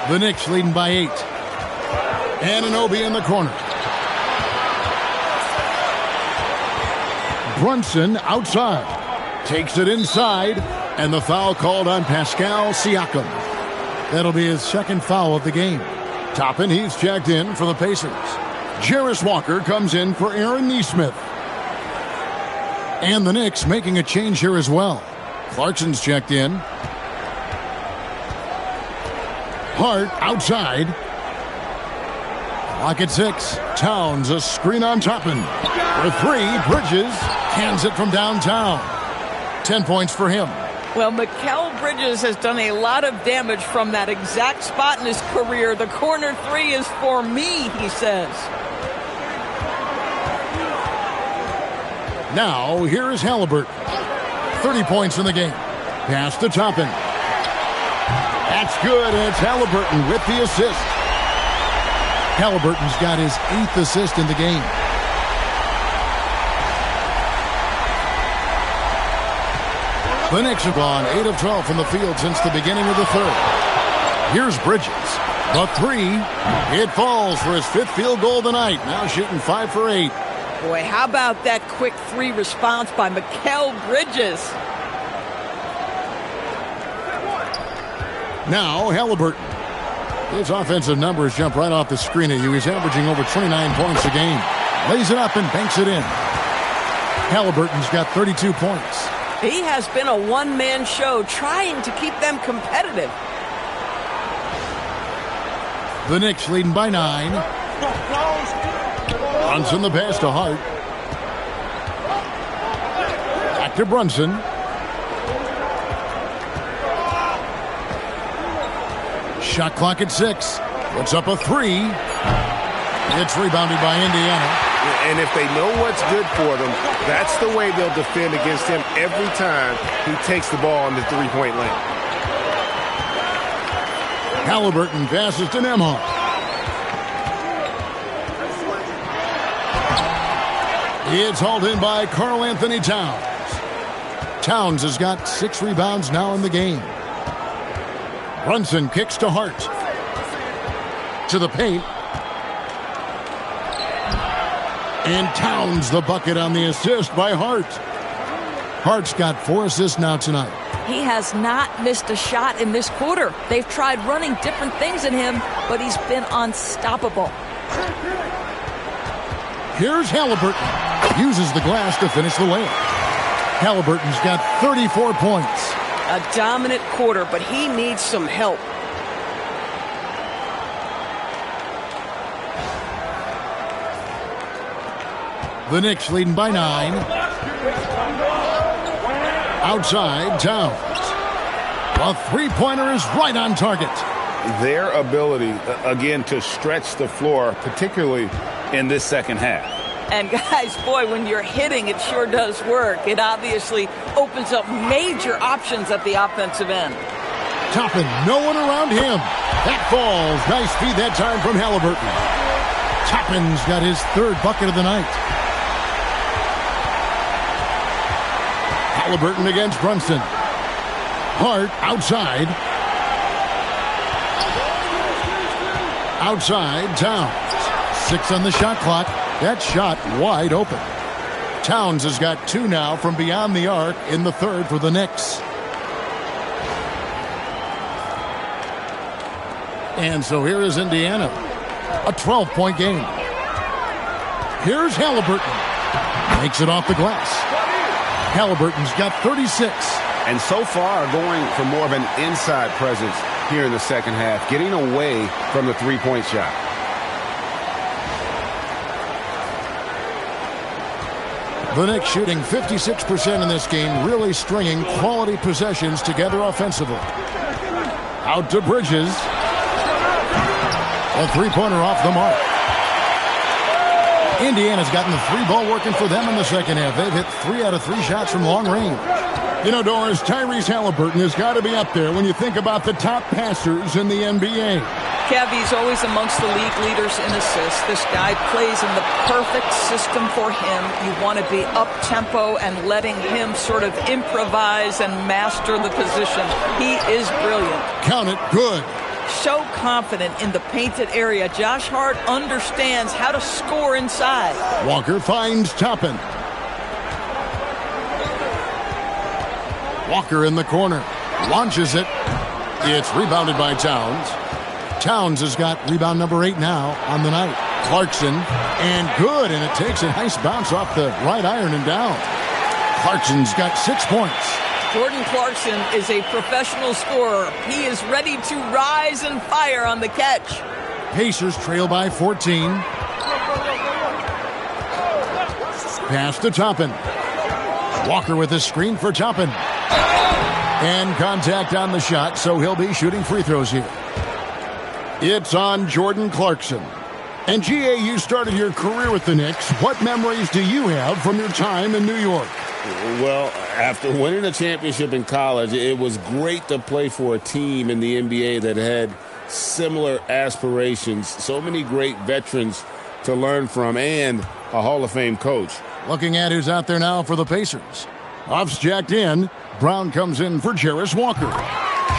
The Knicks leading by 8. Anunoby in the corner. Brunson outside. Takes it inside. And the foul called on Pascal Siakam. That'll be his 2nd foul of the game. Toppin, he's checked in for the Pacers. Jarris Walker comes in for Aaron Nesmith. And the Knicks making a change here as well. Clarkson's checked in. Hart outside. Clock at 6. Towns a screen on Toppin. For 3, Bridges hands it from downtown. 10 points for him. Well, Mikal Bridges has done a lot of damage from that exact spot in his career. The corner 3 is for me, he says. Now, here is Halliburton. 30 points in the game. Pass to Toppin. That's good, and it's Halliburton with the assist. Halliburton's got his 8th assist in the game. The Knicks have gone 8 of 12 from the field since the beginning of the 3rd. Here's Bridges. The 3. It falls for his 5th field goal tonight. Now shooting 5 for 8. Boy, how about that quick 3 response by Mikal Bridges? Now Halliburton. His offensive numbers jump right off the screen at you. He's averaging over 29 points a game. Lays it up and banks it in. Halliburton's got 32 points. He has been a one-man show trying to keep them competitive. The Knicks leading by 9. Brunson the pass to Hart. Back to Brunson. Shot clock at 6. Puts up a 3. It's rebounded by Indiana. And if they know what's good for them, that's the way they'll defend against him every time he takes the ball in the three-point lane. Halliburton passes to Nembhard. It's hauled in by Karl Anthony Towns. Towns has got 6 rebounds now in the game. Brunson kicks to Hart. To the paint. And Towns the bucket on the assist by Hart. Hart's got 4 assists now tonight. He has not missed a shot in this quarter. They've tried running different things at him, but he's been unstoppable. Here's Halliburton. Uses the glass to finish the layup. Halliburton's got 34 points. A dominant quarter, but he needs some help. The Knicks leading by 9. Outside, Towns. A three-pointer is right on target. Their ability, again, to stretch the floor, particularly in this second half. And guys, boy, when you're hitting, it sure does work. It obviously opens up major options at the offensive end. Toppin, no one around him. That falls. Nice feed that time from Halliburton. Toppin's got his 3rd bucket of the night. Halliburton against Brunson. Hart outside. Outside, Towns. 6 on the shot clock. That shot wide open. Towns has got 2 now from beyond the arc in the third for the Knicks. And so here is Indiana. A 12-point game. Here's Halliburton. Makes it off the glass. Halliburton's got 36. And so far, going for more of an inside presence here in the second half, getting away from the three-point shot. The Knicks shooting 56% in this game, really stringing quality possessions together offensively. Out to Bridges. A three-pointer off the mark. Indiana's gotten the three ball working for them in the second half. They've hit 3 out of 3 shots from long range. You know, Doris, Tyrese Halliburton has got to be up there when you think about the top passers in the NBA. Kev, he's always amongst the league leaders in assists. This guy plays in the perfect system for him. You want to be up-tempo and letting him sort of improvise and master the position. He is brilliant. Count it, good. So confident in the painted area. Josh Hart understands how to score inside. Walker finds Toppin. Walker in the corner. Launches it. It's rebounded by Towns. Towns has got rebound number 8 now on the night. Clarkson, and good, and it takes a nice bounce off the right iron and down. Clarkson's got 6 points. Jordan Clarkson is a professional scorer. He is ready to rise and fire on the catch. Pacers trail by 14. Pass to Toppin. Walker with a screen for Toppin. And contact on the shot, so he'll be shooting free throws here. It's on Jordan Clarkson. And GA, you started your career with the Knicks. What memories do you have from your time in New York? Well, after winning a championship in college, it was great to play for a team in the NBA that had similar aspirations. So many great veterans to learn from and a Hall of Fame coach. Looking at who's out there now for the Pacers. Huff's checked in. Brown comes in for Jarris Walker.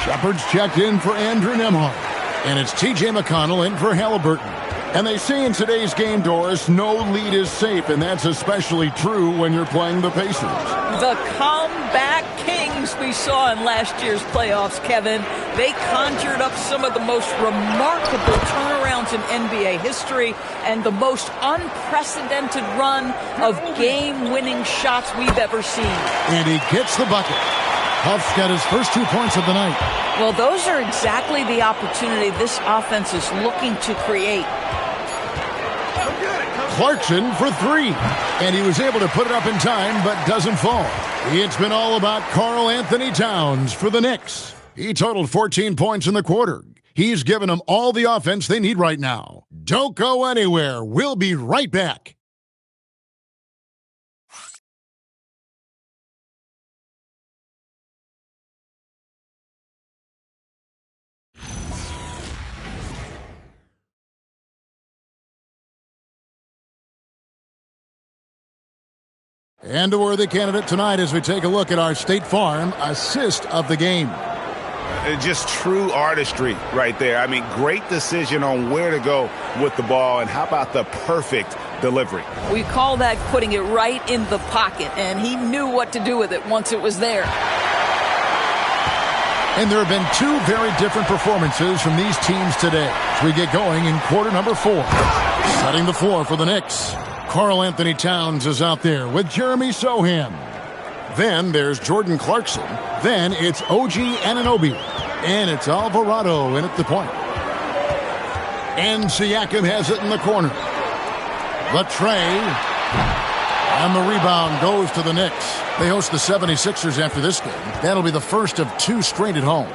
Shepard's checked in for Andrew Nembhard. And it's T.J. McConnell in for Halliburton. And they say in today's game, Doris, no lead is safe, and that's especially true when you're playing the Pacers. The comeback kings we saw in last year's playoffs, Kevin. They conjured up some of the most remarkable turnarounds in NBA history and the most unprecedented run of game-winning shots we've ever seen. And he gets the bucket. Huff's got his first 2 points of the night. Well, those are exactly the opportunity this offense is looking to create. Clarkson for 3. And he was able to put it up in time, but doesn't fall. It's been all about Karl Anthony Towns for the Knicks. He totaled 14 points in the quarter. He's given them all the offense they need right now. Don't go anywhere. We'll be right back. And a worthy candidate tonight as we take a look at our State Farm assist of the game. Just true artistry right there. I mean, great decision on where to go with the ball, and how about the perfect delivery? We call that putting it right in the pocket, and he knew what to do with it once it was there. And there have been 2 very different performances from these teams today as we get going in quarter number 4. Setting the floor for the Knicks. Karl Anthony Towns is out there with Jeremy Sohan. Then there's Jordan Clarkson. Then it's OG Anunoby. And it's Alvarado in at the point. And Siakam has it in the corner. The tray. And the rebound goes to the Knicks. They host the 76ers after this game. That'll be the first of 2 straight at home.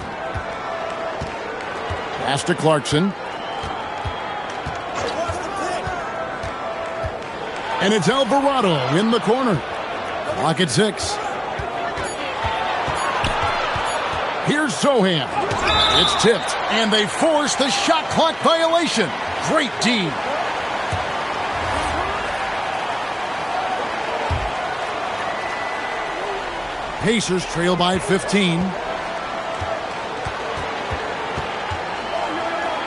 Pass to Clarkson. And it's Alvarado in the corner. Clock at 6. Here's Sohan. It's tipped, and they force the shot clock violation. Great D. Pacers trail by 15.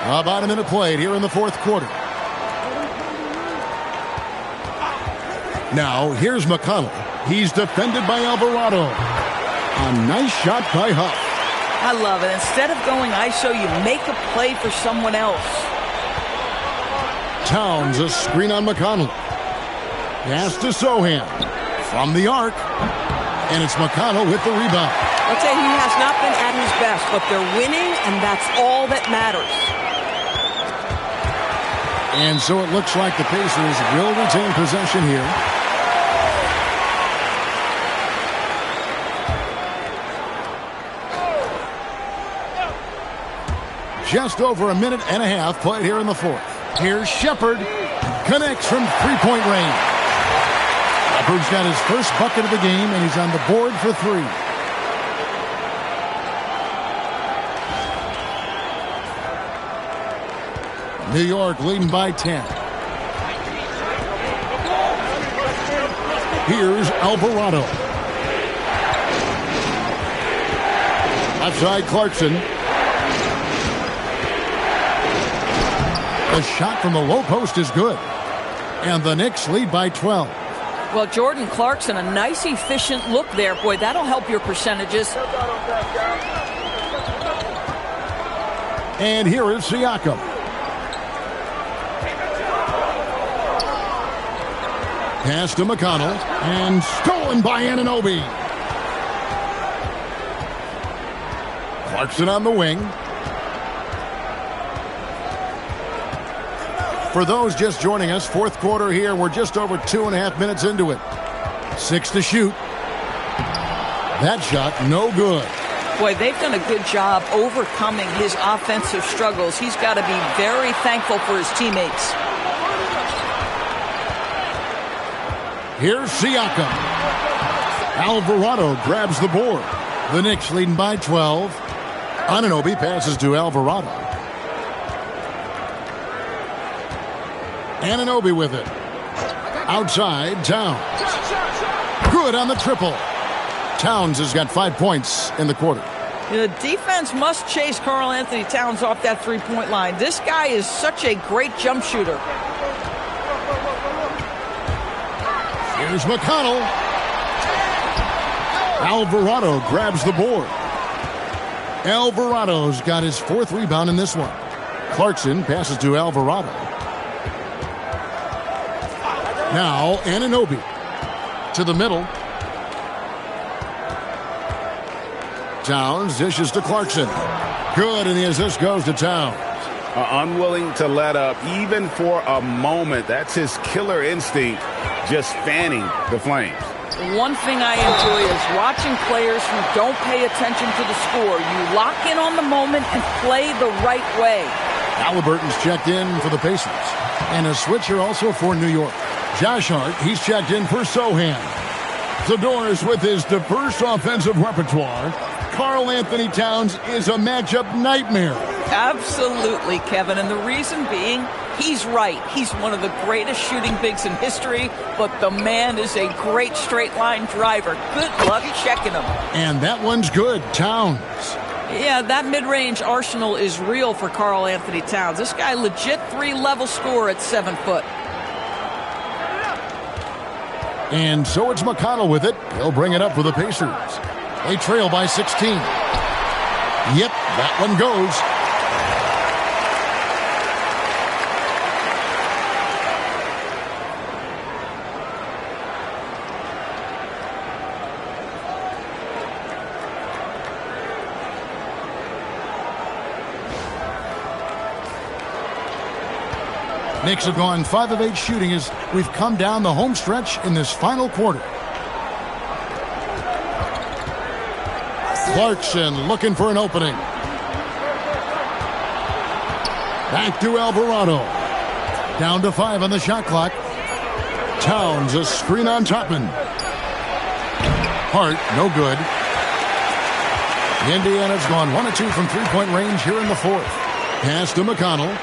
About a minute played here in the fourth quarter. Now, here's McConnell. He's defended by Alvarado. A nice shot by Huff. I love it. Instead of going ISO, you make a play for someone else. Towns, a screen on McConnell. Pass to Sohan. From the arc. And it's McConnell with the rebound. I'll tell you, he has not been at his best, but they're winning, and that's all that matters. And so it looks like the Pacers will retain possession here. Just over a minute and a half played here in the fourth. Here's Shepard. Connects from three-point range. Shepard's got his first bucket of the game, and he's on the board for three. New York leading by 10. Here's Alvarado. Outside Clarkson. The shot from the low post is good. And the Knicks lead by 12. Well, Jordan Clarkson, a nice, efficient look there. Boy, that'll help your percentages. And here is Siakam. Pass to McConnell. And stolen by Anunoby. Clarkson on the wing. For those just joining us, fourth quarter here. We're just over 2.5 minutes into it. 6 to shoot. That shot, no good. Boy, they've done a good job overcoming his offensive struggles. He's got to be very thankful for his teammates. Here's Siakam. Alvarado grabs the board. The Knicks leading by 12. Anunoby passes to Alvarado. Anunoby with it. Outside, Towns. Good on the triple. Towns has got 5 points in the quarter. The defense must chase Karl Anthony Towns off that three-point line. This guy is such a great jump shooter. Here's McConnell. Alvarado grabs the board. Alvarado's got his fourth rebound in this one. Clarkson passes to Alvarado. Now Anunoby to the middle. Towns dishes to Clarkson. Good, and the assist goes to Towns. Unwilling to let up even for a moment. That's his killer instinct, just fanning the flames. One thing I enjoy is watching players who don't pay attention to the score. You lock in on the moment and play the right way. Halliburton's checked in for the Pacers. And a switcher also for New York. Josh Hart, he's checked in for Sohan. Zador's with his diverse offensive repertoire. Karl Anthony Towns is a matchup nightmare. Absolutely, Kevin. And the reason being, he's right. He's one of the greatest shooting bigs in history, but the man is a great straight-line driver. Good luck checking him. And that one's good. Towns. Yeah, that mid-range arsenal is real for Karl Anthony Towns. This guy legit three-level scorer at 7 foot. And so it's McConnell with it. He'll bring it up for the Pacers. They trail by 16. Yep, that one goes. Knicks have gone 5 of 8 shooting as we've come down the home stretch in this final quarter. Clarkson looking for an opening. Back to Alvarado. Down to 5 on the shot clock. Towns, a screen on Topman. Hart, no good. Indiana's gone 1 of 2 from three-point range here in the fourth. Pass to McConnell.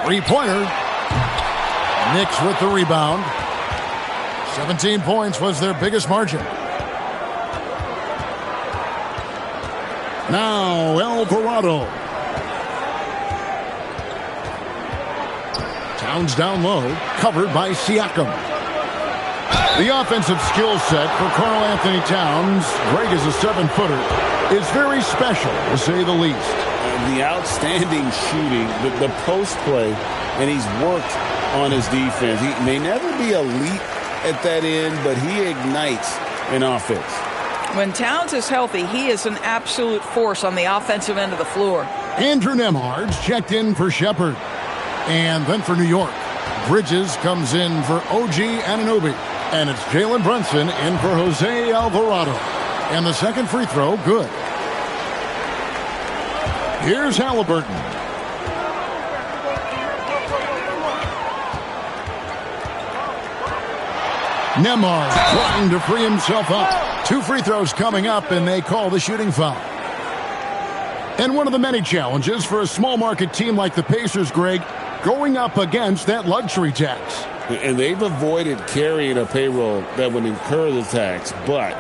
Three-pointer. Knicks with the rebound. 17 points was their biggest margin. Now Alvarado. Towns down low, covered by Siakam. The offensive skill set for Karl Anthony Towns, Greg is a 7-footer, is very special, to say the least. The outstanding shooting, the post play, and he's worked on his defense. He may never be elite at that end, but he ignites an offense. When Towns is healthy, he is an absolute force on the offensive end of the floor. Andrew Nembhard's checked in for Shepard. And then for New York, Bridges comes in for OG Anunoby. And it's Jalen Brunson in for Jose Alvarado. And the second free throw, good. Here's Halliburton. Nembhard trying to free himself up. 2 free throws coming up, and they call the shooting foul. And one of the many challenges for a small market team like the Pacers, Greg, going up against that luxury tax. And they've avoided carrying a payroll that would incur the tax. But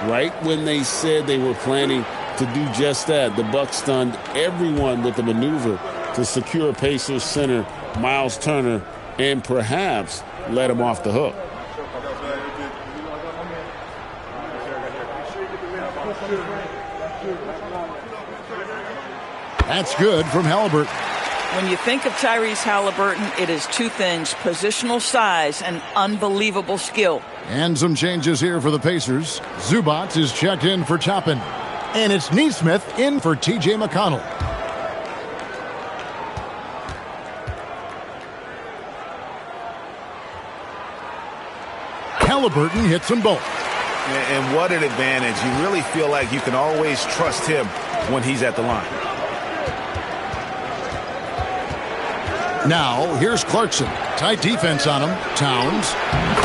right when they said they were planning to do just that, the Bucks stunned everyone with the maneuver to secure Pacers center Miles Turner and perhaps let him off the hook. That's good from Halliburton. When you think of Tyrese Halliburton, it is 2 things: positional size and unbelievable skill. And some changes here for the Pacers. Zubac is checked in for Toppin. And it's Nesmith in for T.J. McConnell. Halliburton hits them both. And what an advantage. You really feel like you can always trust him when he's at the line. Now, here's Clarkson. Tight defense on him. Towns.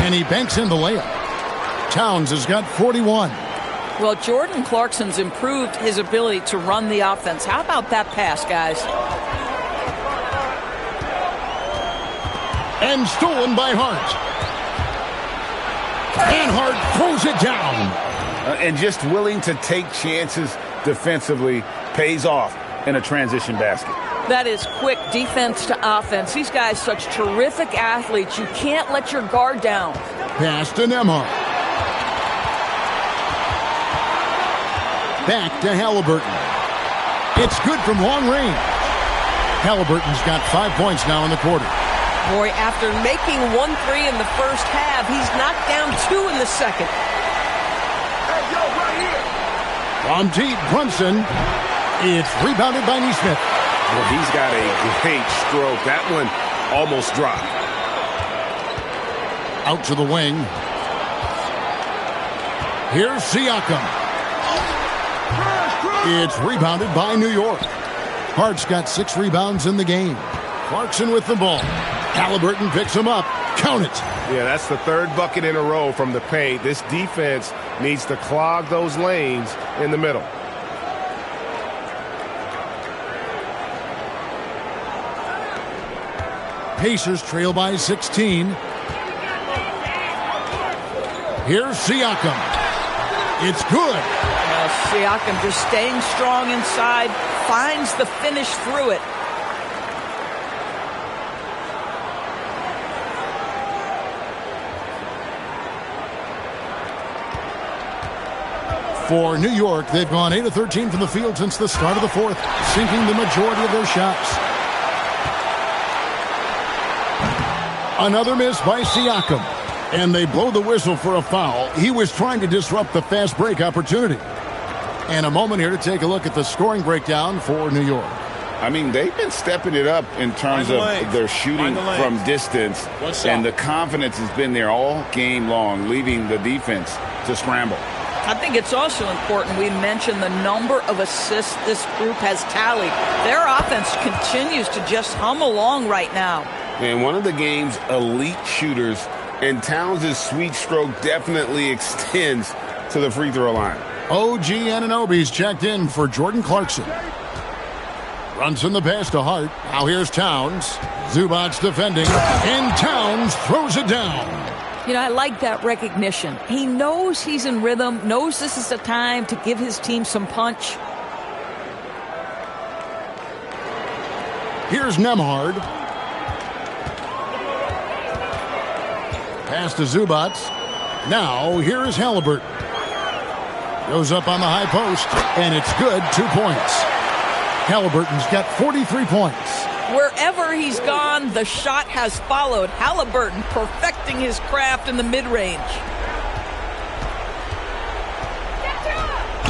And he banks in the layup. Towns has got 41. Well, Jordan Clarkson's improved his ability to run the offense. How about that pass, guys? And stolen by Hart. And Hart throws it down. And just willing to take chances defensively pays off in a transition basket. That is quick defense to offense. These guys such terrific athletes. You can't let your guard down. Pass to Nembhard. Back to Halliburton. It's good from long range. Halliburton's got 5 points now in the quarter. Boy, after making 1 3 in the first half, he's knocked down 2 in the second. Hey, yo, right here. From deep, Brunson. It's rebounded by Nesmith. Well, he's got a great stroke. That one almost dropped. Out to the wing. Here's Siakam. It's rebounded by New York. Hart's got 6 rebounds in the game. Clarkson with the ball. Halliburton picks him up. Count it. Yeah, that's the 3rd bucket in a row from the paint. This defense needs to clog those lanes in the middle. Pacers trail by 16. Here's Siakam. It's good. Siakam just staying strong inside, finds the finish through it. For New York, they've gone 8 of 13 from the field since the start of the 4th, sinking the majority of their shots. Another miss by Siakam. And they blow the whistle for a foul. He was trying to disrupt the fast break opportunity. And a moment here to take a look at the scoring breakdown for New York. I mean, they've been stepping it up in terms of their shooting from distance. And the confidence has been there all game long, leaving the defense to scramble. I think it's also important we mention the number of assists this group has tallied. Their offense continues to just hum along right now. And one of the game's elite shooters, and Towns' sweet stroke definitely extends to the free throw line. OG Anunoby's checked in for Jordan Clarkson. Runs in the pass to Hart. Now here's Towns. Zubac defending. And Towns throws it down. You know, I like that recognition. He knows he's in rhythm, knows this is the time to give his team some punch. Here's Nembhard. Pass to Zubac. Now, here is Halliburton. Goes up on the high post, and it's good. 2 points. Halliburton's got 43 points. Wherever he's gone, the shot has followed. Halliburton perfecting his craft in the mid-range.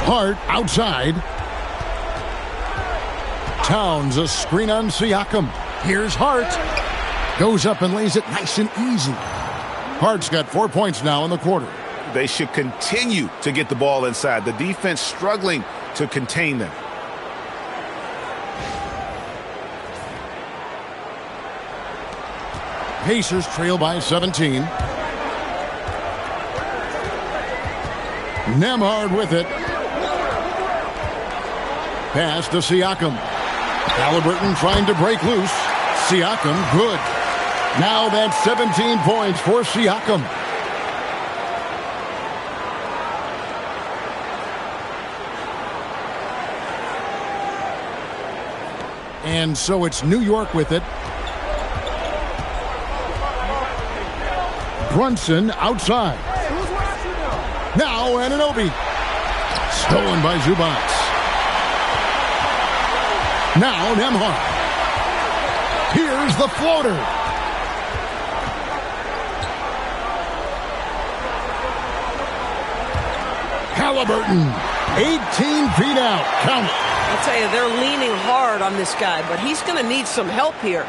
Hart outside. Towns a screen on Siakam. Here's Hart. Goes up and lays it nice and easy. Hart's got 4 points now in the quarter. They should continue to get the ball inside. The defense struggling to contain them. Pacers trail by 17. Nembhard with it. Pass to Siakam. Halliburton trying to break loose. Siakam, good. Now that's 17 points for Siakam. And so it's New York with it. Brunson outside. Now Anunoby. Stolen by Zubac. Now Nembhard. Here's the floater. Halliburton. 18 feet out. Count it. I'll tell you, they're leaning hard on this guy, but he's going to need some help here.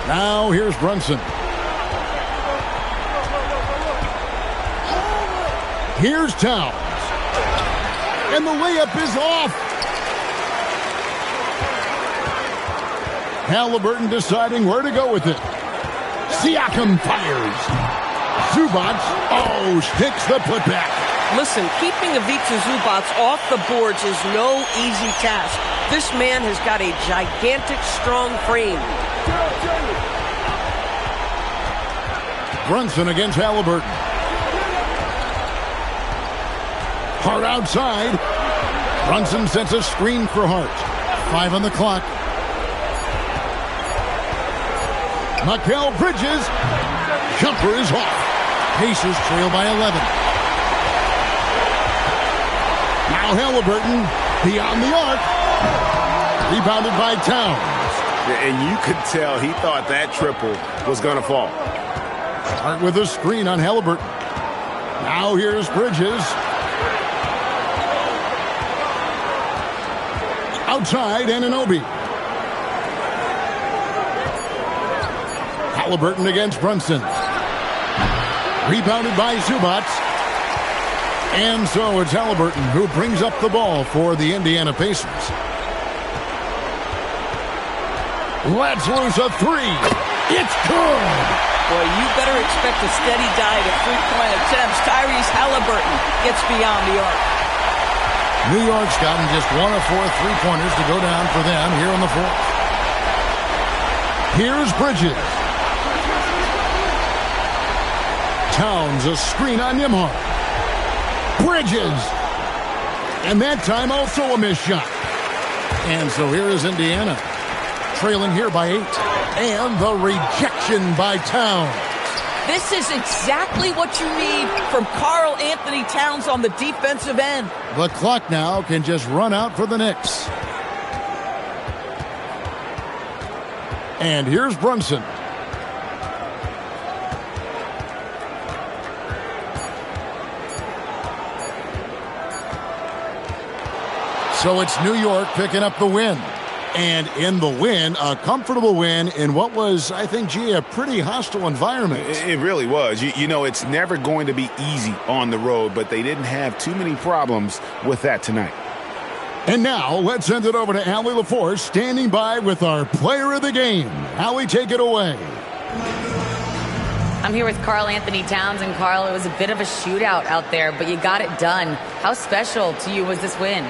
Now here's Brunson. Here's Towns. And the layup is off. Halliburton deciding where to go with it. Siakam fires. Zubac, sticks the putback. Listen, keeping Ivica Zubac off the boards is no easy task. This man has got a gigantic, strong frame. Brunson against Halliburton. Hart outside. Brunson sets a screen for Hart. 5 on the clock. Mikal Bridges. Jumper is off. Pacers trail by 11. Now Halliburton beyond the arc. Rebounded by Towns. And you could tell he thought that triple was going to fall. Hart with a screen on Halliburton. Now here's Bridges. Outside, Anunoby. Halliburton against Brunson. Rebounded by Zubac. And so it's Halliburton who brings up the ball for the Indiana Pacers. Lets loose a 3. It's good. Boy, you better expect a steady diet of three-point attempts. Tyrese Halliburton gets beyond the arc. New York's gotten just 1 of 4 three-pointers to go down for them here in the fourth. Here's Bridges. Towns a screen on Nembhard. Bridges. And that time also a missed shot. And so here is Indiana. Trailing here by 8. And the rejection by Towns. This is exactly what you need from Karl Anthony Towns on the defensive end. The clock now can just run out for the Knicks. And here's Brunson. So it's New York picking up the win. And in the win, a comfortable win in what was, I think, a pretty hostile environment. It really was. You know, it's never going to be easy on the road, but they didn't have too many problems with that tonight. And now, let's send it over to Allie LaForce, standing by with our player of the game. Allie, take it away. I'm here with Karl Anthony Towns, and Karl, it was a bit of a shootout out there, but you got it done. How special to you was this win?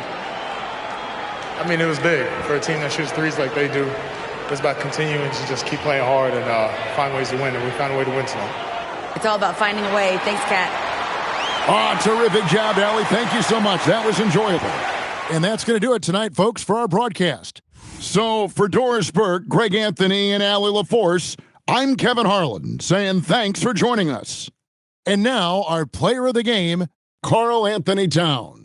I mean, it was big for a team that shoots threes like they do. It's about continuing to just keep playing hard and find ways to win, and we found a way to win tonight. It's all about finding a way. Thanks, Kat. Terrific job, Allie. Thank you so much. That was enjoyable. And that's going to do it tonight, folks, for our broadcast. So for Doris Burke, Greg Anthony, and Allie LaForce, I'm Kevin Harlan saying thanks for joining us. And now our player of the game, Karl Anthony Towns.